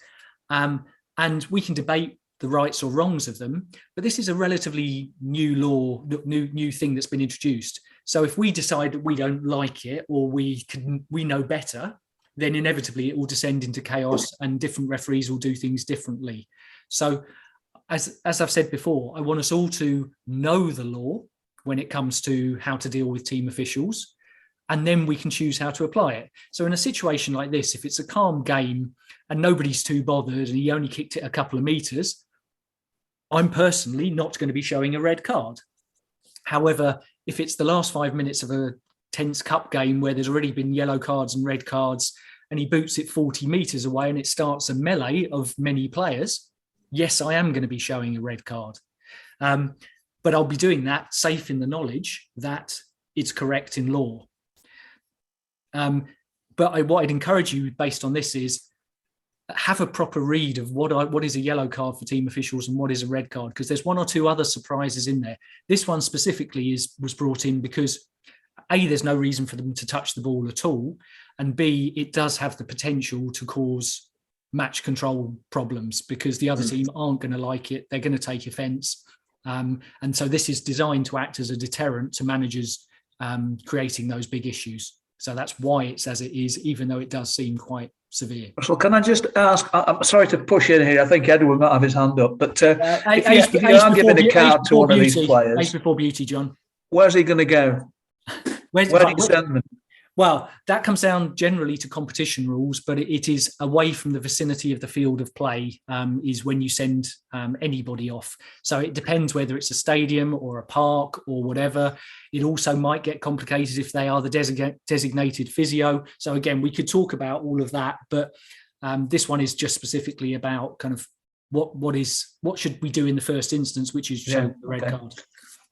And we can debate the rights or wrongs of them, but this is a relatively new law, new thing that's been introduced. So if we decide that we don't like it or we know better, then inevitably it will descend into chaos and different referees will do things differently. So as I've said before, I want us all to know the law when it comes to how to deal with team officials, and then we can choose how to apply it. So in a situation like this, if it's a calm game and nobody's too bothered and he only kicked it a couple of meters, I'm personally not going to be showing a red card. However, if it's the last 5 minutes of a tense cup game where there's already been yellow cards and red cards and he boots it 40 meters away and it starts a melee of many players, yes, I am going to be showing a red card. But I'll be doing that safe in the knowledge that it's correct in law. But what I'd encourage you based on this is have a proper read of what is a yellow card for team officials and what is a red card, because there's one or two other surprises in there. This one specifically was brought in because A, there's no reason for them to touch the ball at all, and B, it does have the potential to cause match control problems because the other team aren't going to like it. They're going to take offence. And so this is designed to act as a deterrent to managers creating those big issues. So that's why it's as it is, even though it does seem quite severe. So can I just ask, I'm sorry to push in here, I think Edward might have his hand up, but if you are giving a card to one of these players, age before beauty, John. Where's he going to go? Where do you send them? Well, that comes down generally to competition rules, but it is away from the vicinity of the field of play is when you send anybody off. So it depends whether it's a stadium or a park or whatever. It also might get complicated if they are the designated physio. So again, we could talk about all of that, but this one is just specifically about kind of what should we do in the first instance, which is show the red card.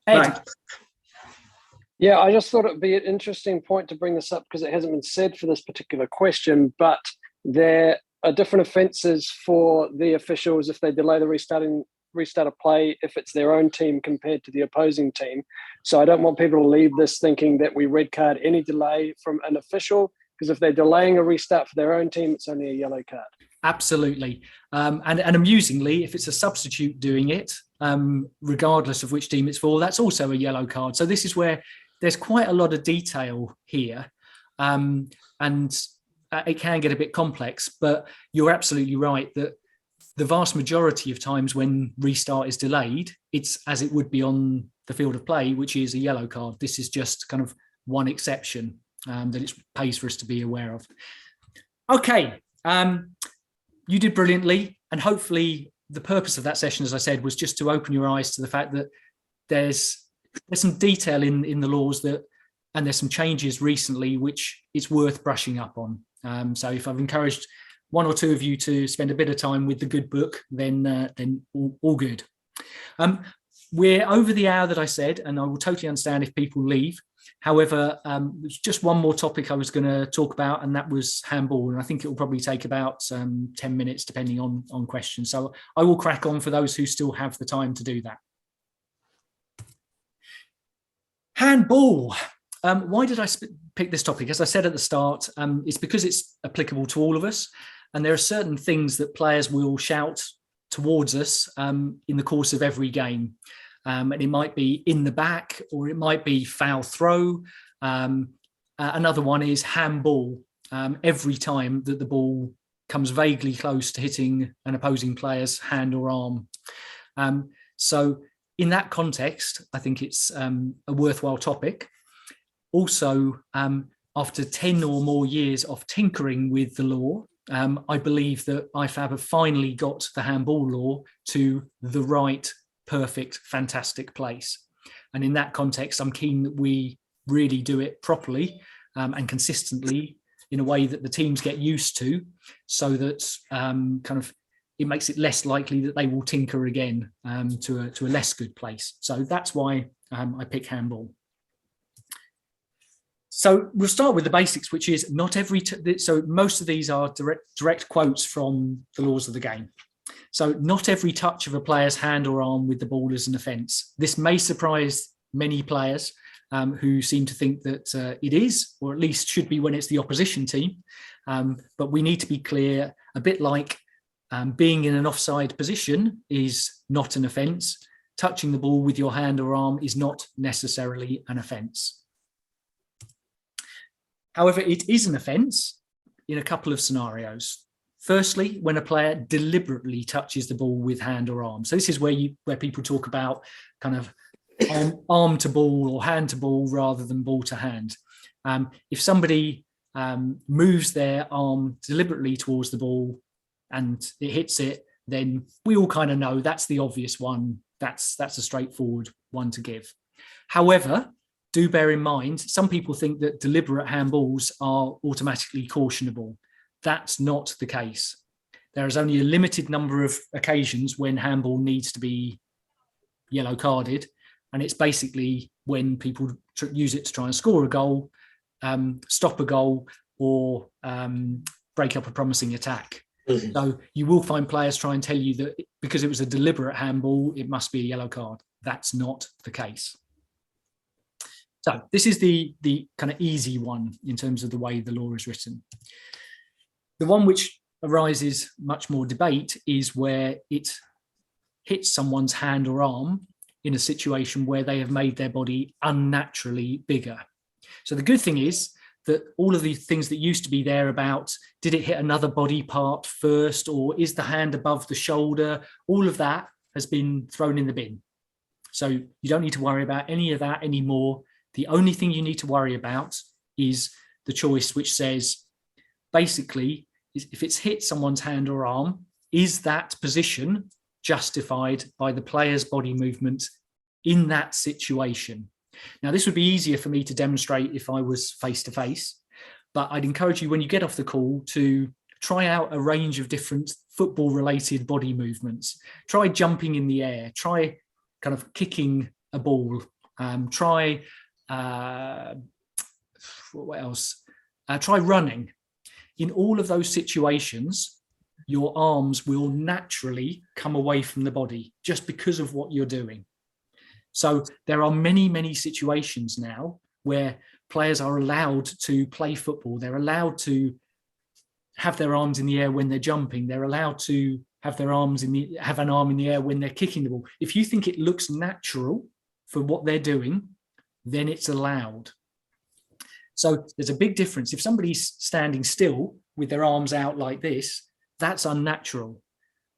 Ed. Right. Yeah, I just thought it'd be an interesting point to bring this up because it hasn't been said for this particular question, but there are different offences for the officials if they delay the restart of play if it's their own team compared to the opposing team. So I don't want people to leave this thinking that we red card any delay from an official, because if they're delaying a restart for their own team, it's only a yellow card. Absolutely. And amusingly, if it's a substitute doing it, regardless of which team it's for, that's also a yellow card. So this is where there's quite a lot of detail here, and it can get a bit complex, but you're absolutely right that the vast majority of times when restart is delayed, it's as it would be on the field of play, which is a yellow card. This is just kind of one exception that it pays for us to be aware of. Okay, you did brilliantly, and hopefully the purpose of that session, as I said, was just to open your eyes to the fact that there's some detail in the laws and there's some changes recently which it's worth brushing up on. So if I've encouraged one or two of you to spend a bit of time with the good book, then all good. We're over the hour that I said, and I will totally understand if people leave. However, there's just one more topic I was going to talk about, and that was handball. And I think it will probably take about 10 minutes, depending on questions. So I will crack on for those who still have the time to do that. Handball. Why did I pick this topic? As I said at the start, it's because it's applicable to all of us. And there are certain things that players will shout towards us in the course of every game. And it might be in the back, or it might be foul throw. Another one is handball. Every time that the ball comes vaguely close to hitting an opposing player's hand or arm. So in that context, I think it's a worthwhile topic. Also, after 10 or more years of tinkering with the law, I believe that IFAB have finally got the handball law to the right, perfect, fantastic place. And in that context, I'm keen that we really do it properly and consistently in a way that the teams get used to, so that it makes it less likely that they will tinker again to a less good place. So that's why I pick handball. So we'll start with the basics, which is not every. So most of these are direct quotes from the laws of the game. So not every touch of a player's hand or arm with the ball is an offence. This may surprise many players who seem to think that it is, or at least should be when it's the opposition team. But we need to be clear, a bit like being in an offside position is not an offence. Touching the ball with your hand or arm is not necessarily an offence. However, it is an offence in a couple of scenarios. Firstly, when a player deliberately touches the ball with hand or arm. So this is where people talk about kind of arm to ball or hand to ball rather than ball to hand. If somebody moves their arm deliberately towards the ball and it hits it, then we all kind of know that's the obvious one. That's a straightforward one to give. However, do bear in mind, some people think that deliberate handballs are automatically cautionable. That's not the case. There is only a limited number of occasions when handball needs to be yellow carded, and it's basically when people use it to try and score a goal, stop a goal, or break up a promising attack. Mm-hmm. So you will find players try and tell you that because it was a deliberate handball, it must be a yellow card. That's not the case. So this is the kind of easy one in terms of the way the law is written. The one which arises much more debate is where it hits someone's hand or arm in a situation where they have made their body unnaturally bigger. So the good thing is that all of the things that used to be there about, did it hit another body part first, or is the hand above the shoulder? All of that has been thrown in the bin. So you don't need to worry about any of that anymore. The only thing you need to worry about is the choice which says, basically, if it's hit someone's hand or arm, is that position justified by the player's body movement in that situation? Now, this would be easier for me to demonstrate if I was face-to-face, but I'd encourage you when you get off the call to try out a range of different football-related body movements. Try jumping in the air, try kind of kicking a ball, try what else? Try running. In all of those situations, your arms will naturally come away from the body just because of what you're doing. So there are many, many situations now where players are allowed to play football. They're allowed to have their arms in the air when they're jumping. They're allowed to have their arms have an arm in the air when they're kicking the ball. If you think it looks natural for what they're doing, then it's allowed. So there's a big difference. If somebody's standing still with their arms out like this, that's unnatural.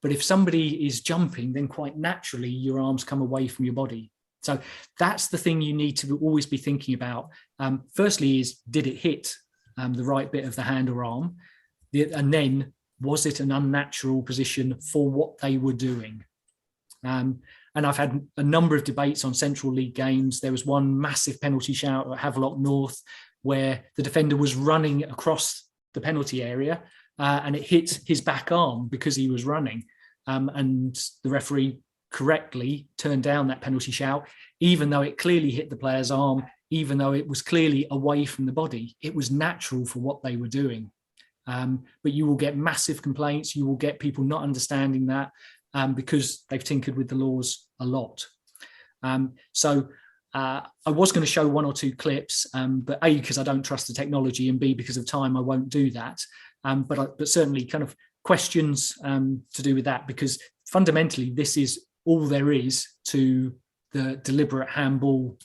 But if somebody is jumping, then quite naturally your arms come away from your body. So that's the thing you need to always be thinking about. Firstly is, did it hit the right bit of the hand or arm? And then, was it an unnatural position for what they were doing? And I've had a number of debates on Central League games. There was one massive penalty shout at Havelock North where the defender was running across the penalty area and it hit his back arm because he was running. And the referee correctly turned down that penalty shout, even though it clearly hit the player's arm, even though it was clearly away from the body. It was natural for what they were doing. But you will get massive complaints. You will get people not understanding that because they've tinkered with the laws a lot. So I was going to show one or two clips, but A, because I don't trust the technology, and B, because of time, I won't do that. But certainly kind of questions to do with that, because fundamentally, this is all there is to the deliberate handball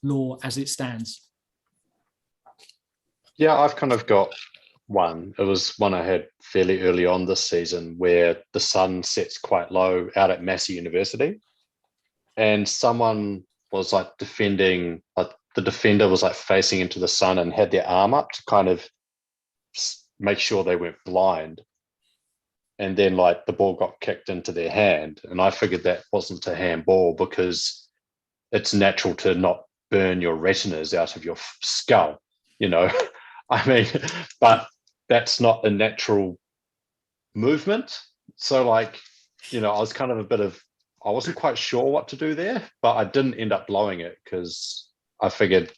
law as it stands. Yeah, I've kind of got one. It was one I had fairly early on this season where the sun sets quite low out at Massey University. And someone was like defending, like the defender was like facing into the sun and had their arm up to kind of make sure they weren't blind. And then like the ball got kicked into their hand. And I figured that wasn't a handball because it's natural to not burn your retinas out of your skull, you know. I mean, but that's not a natural movement. So like, you know, I was kind of I wasn't quite sure what to do there, but I didn't end up blowing it because I figured,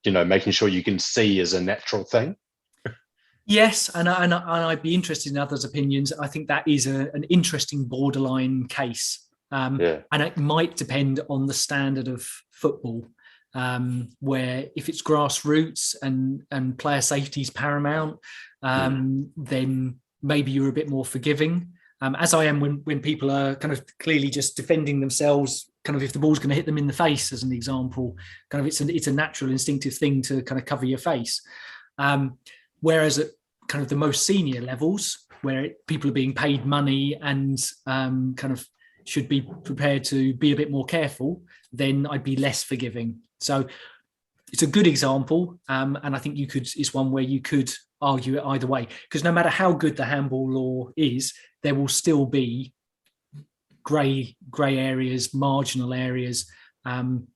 you know, making sure you can see is a natural thing. Yes, and I'd be interested in others' opinions. I think that is an interesting borderline case. And it might depend on the standard of football, where if it's grassroots and player safety is paramount, then maybe you're a bit more forgiving. As I am when people are kind of clearly just defending themselves, kind of if the ball's going to hit them in the face, as an example, kind of it's a natural instinctive thing to kind of cover your face. Whereas at kind of the most senior levels, where people are being paid money and kind of should be prepared to be a bit more careful, then I'd be less forgiving. So it's a good example, and I think it's one where you could argue it either way, because no matter how good the handball law is, there will still be grey areas, marginal areas, and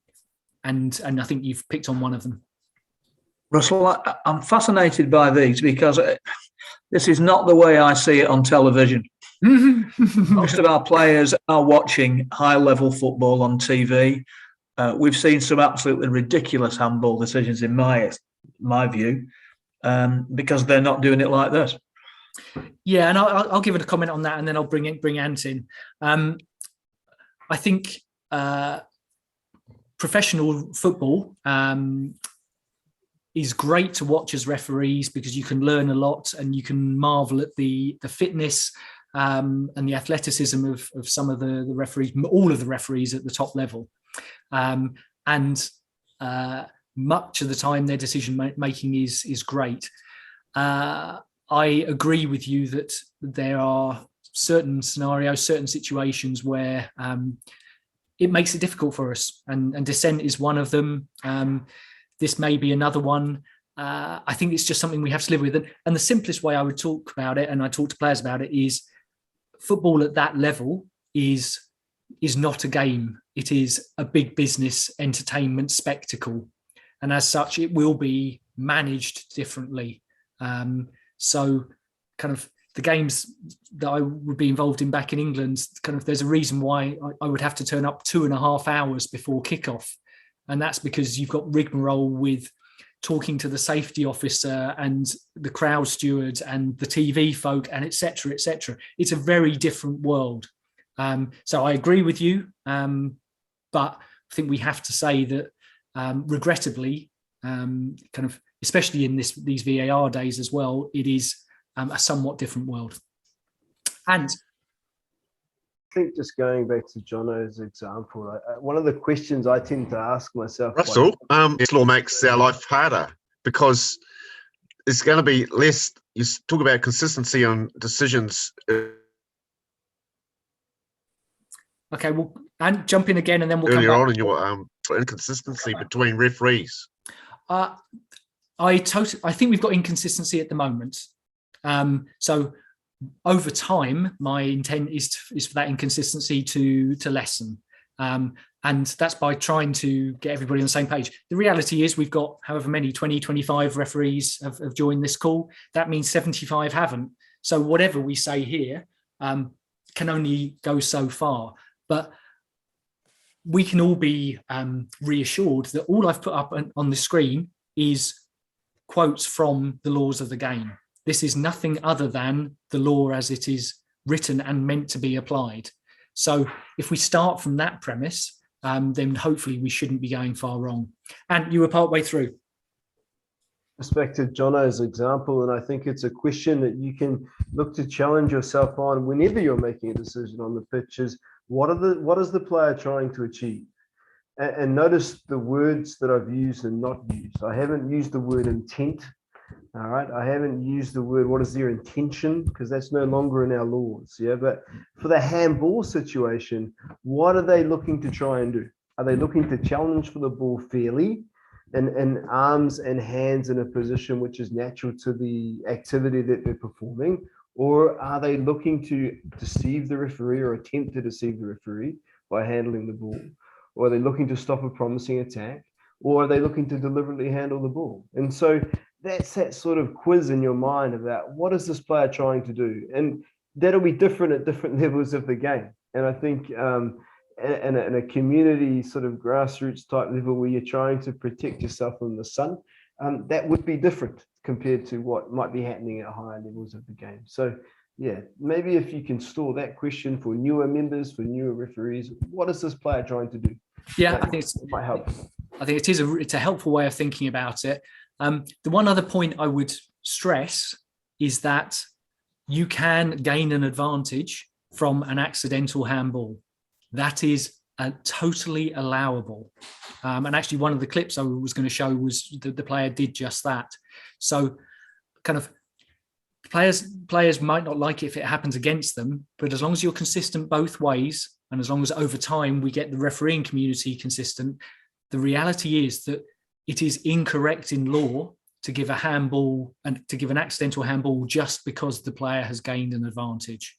I think you've picked on one of them. Russell, I'm fascinated by these because this is not the way I see it on television. Most of our players are watching high-level football on TV. We've seen some absolutely ridiculous handball decisions, in my view, because they're not doing it like this. Yeah, and I'll give it a comment on that, and then I'll bring Ant in. I think professional football is great to watch as referees because you can learn a lot and you can marvel at the fitness and the athleticism of some of the referees, all of the referees at the top level. And much of the time their decision making is great. I agree with you that there are certain scenarios, certain situations where it makes it difficult for us, and dissent is one of them. This may be another one. I think it's just something we have to live with. And the simplest way I would talk about it, and I talk to players about it, is football at that level is not a game. It is a big business entertainment spectacle. And as such, it will be managed differently. So kind of the games that I would be involved in back in England, kind of there's a reason why I would have to turn up 2.5 hours before kickoff. And that's because you've got rigmarole with talking to the safety officer and the crowd stewards and the TV folk and et cetera, et cetera. It's a very different world. So I agree with you, but I think we have to say that regrettably, kind of, especially in these VAR days as well, it is a somewhat different world. And I think just going back to Jono's example, one of the questions I tend to ask myself, Russell, this law makes our life harder because it's going to be less. You talk about consistency on decisions. Okay, well, and jump in again, and then we'll earlier come back. on in your inconsistency between referees. I think we've got inconsistency at the moment. So over time, my intent is for that inconsistency to lessen. And that's by trying to get everybody on the same page. The reality is we've got however many, 20, 25 referees have joined this call. That means 75 haven't. So whatever we say here can only go so far. But we can all be reassured that all I've put up on the screen is quotes from the laws of the game. This is nothing other than the law as it is written and meant to be applied. So if we start from that premise, then hopefully we shouldn't be going far wrong. And you were partway through. Respect to Jono's example, and I think it's a question that you can look to challenge yourself on whenever you're making a decision on the pitch is, what is the player trying to achieve? And notice the words that I've used and not used. I haven't used the word intent. All right. I haven't used the word, what is their intention? Because that's no longer in our laws. Yeah. But for the handball situation, what are they looking to try and do? Are they looking to challenge for the ball fairly? in arms and hands in a position which is natural to the activity that they're performing? Or are they looking to deceive the referee or attempt to deceive the referee by handling the ball? Or are they looking to stop a promising attack? Or are they looking to deliberately handle the ball? And so that's that sort of quiz in your mind about what is this player trying to do? And that'll be different at different levels of the game. And I think in a community sort of grassroots type level where you're trying to protect yourself from the sun, that would be different compared to what might be happening at higher levels of the game. So yeah, maybe if you can store that question for newer members, for newer referees, what is this player trying to do? Yeah, I think it might help. I think it's a helpful way of thinking about it. The one other point I would stress is that you can gain an advantage from an accidental handball. That is totally allowable. And actually, one of the clips I was going to show was the player did just that. So kind of players might not like it if it happens against them, but as long as you're consistent both ways, and as long as over time we get the refereeing community consistent, the reality is that it is incorrect in law to give a handball and to give an accidental handball just because the player has gained an advantage.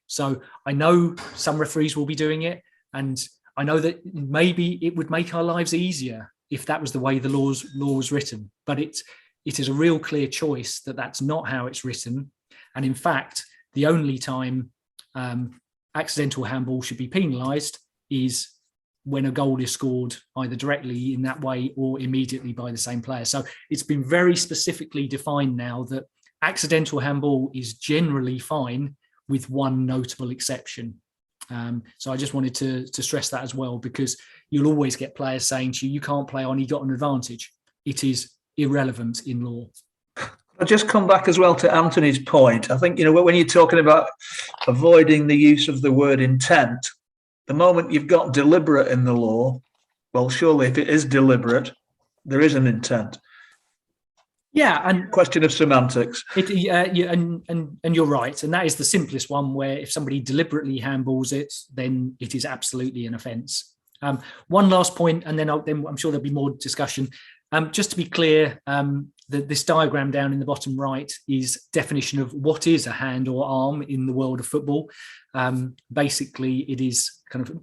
So I know some referees will be doing it, and I know that maybe it would make our lives easier if that was the way the law was written, but it is a real clear choice that that's not how it's written. And in fact, the only time accidental handball should be penalised is when a goal is scored either directly in that way or immediately by the same player. So it's been very specifically defined now that accidental handball is generally fine with one notable exception. So I just wanted to stress that as well, because you'll always get players saying to you, you can't play on, he got an advantage. It is irrelevant in law. I'll just come back as well to Anthony's point. I think, when you're talking about avoiding the use of the word intent, the moment you've got deliberate in the law, well, surely if it is deliberate, there is an intent. Yeah, and question of semantics. And you're right, and that is the simplest one. Where if somebody deliberately handballs it, then it is absolutely an offence. One last point, and then I'm sure there'll be more discussion. Just to be clear, this diagram down in the bottom right is definition of what is a hand or arm in the world of football. Basically, it is kind of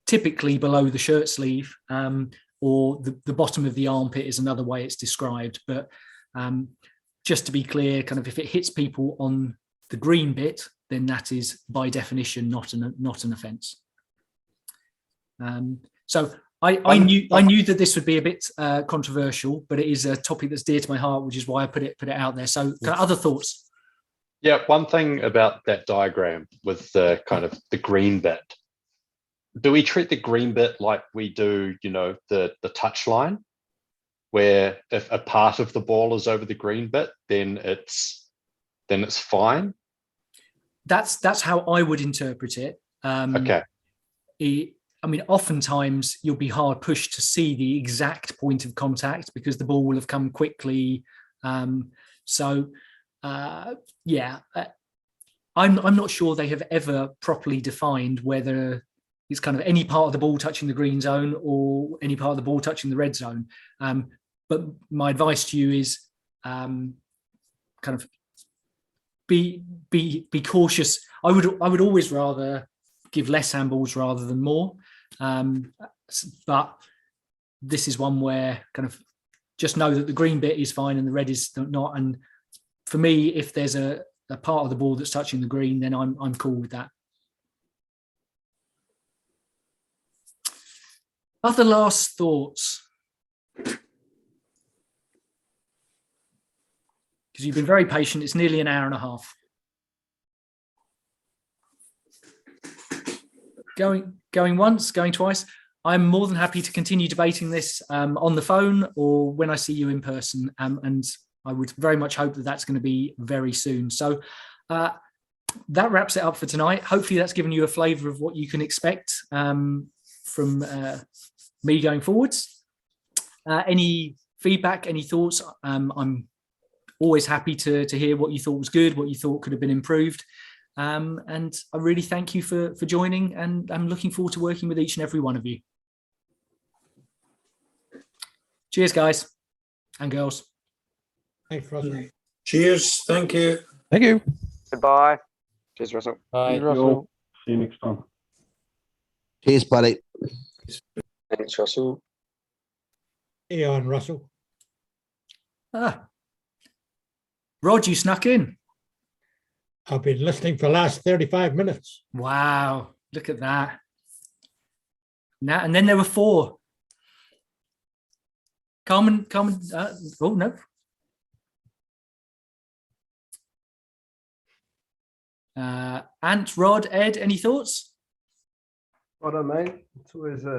typically below the shirt sleeve, or the bottom of the armpit is another way it's described. But just to be clear, kind of if it hits people on the green bit, then that is by definition not an offence. So I knew that this would be a bit controversial, but it is a topic that's dear to my heart, which is why I put it out there. So other thoughts? Yeah, one thing about that diagram with the kind of the green bit. Do we treat the green bit like we do, the touch line, where if a part of the ball is over the green bit, then it's fine? That's how I would interpret it. Okay. I mean, oftentimes you'll be hard pushed to see the exact point of contact because the ball will have come quickly. I'm not sure they have ever properly defined whether it's kind of any part of the ball touching the green zone or any part of the ball touching the red zone. But my advice to you is kind of be cautious. I would always rather give less handballs rather than more. But this is one where kind of just know that the green bit is fine and the red is not. And for me, if there's a part of the ball that's touching the green, then I'm cool with that. Other last thoughts? Because you've been very patient. It's nearly an hour and a half. Going once, going twice. I'm more than happy to continue debating this on the phone or when I see you in person. And I would very much hope that that's going to be very soon. So that wraps it up for tonight. Hopefully that's given you a flavour of what you can expect from me going forwards. Any feedback, any thoughts? I'm always happy to hear what you thought was good, what you thought could have been improved. And I really thank you for joining, and I'm looking forward to working with each and every one of you. Cheers, guys and girls. Thanks, Russell. Cheers. Thank you. Thank you. Goodbye. Cheers, Russell. Bye. Russell. See you next time. Cheers, buddy. Thanks, Russell. Ian Russell. Rod, you snuck in. I've been listening for the last 35 minutes. Wow, look at that. Now and then there were 4. Carmen. Oh no. Ant, Rod, Ed, any thoughts? Righto, mate. It's always a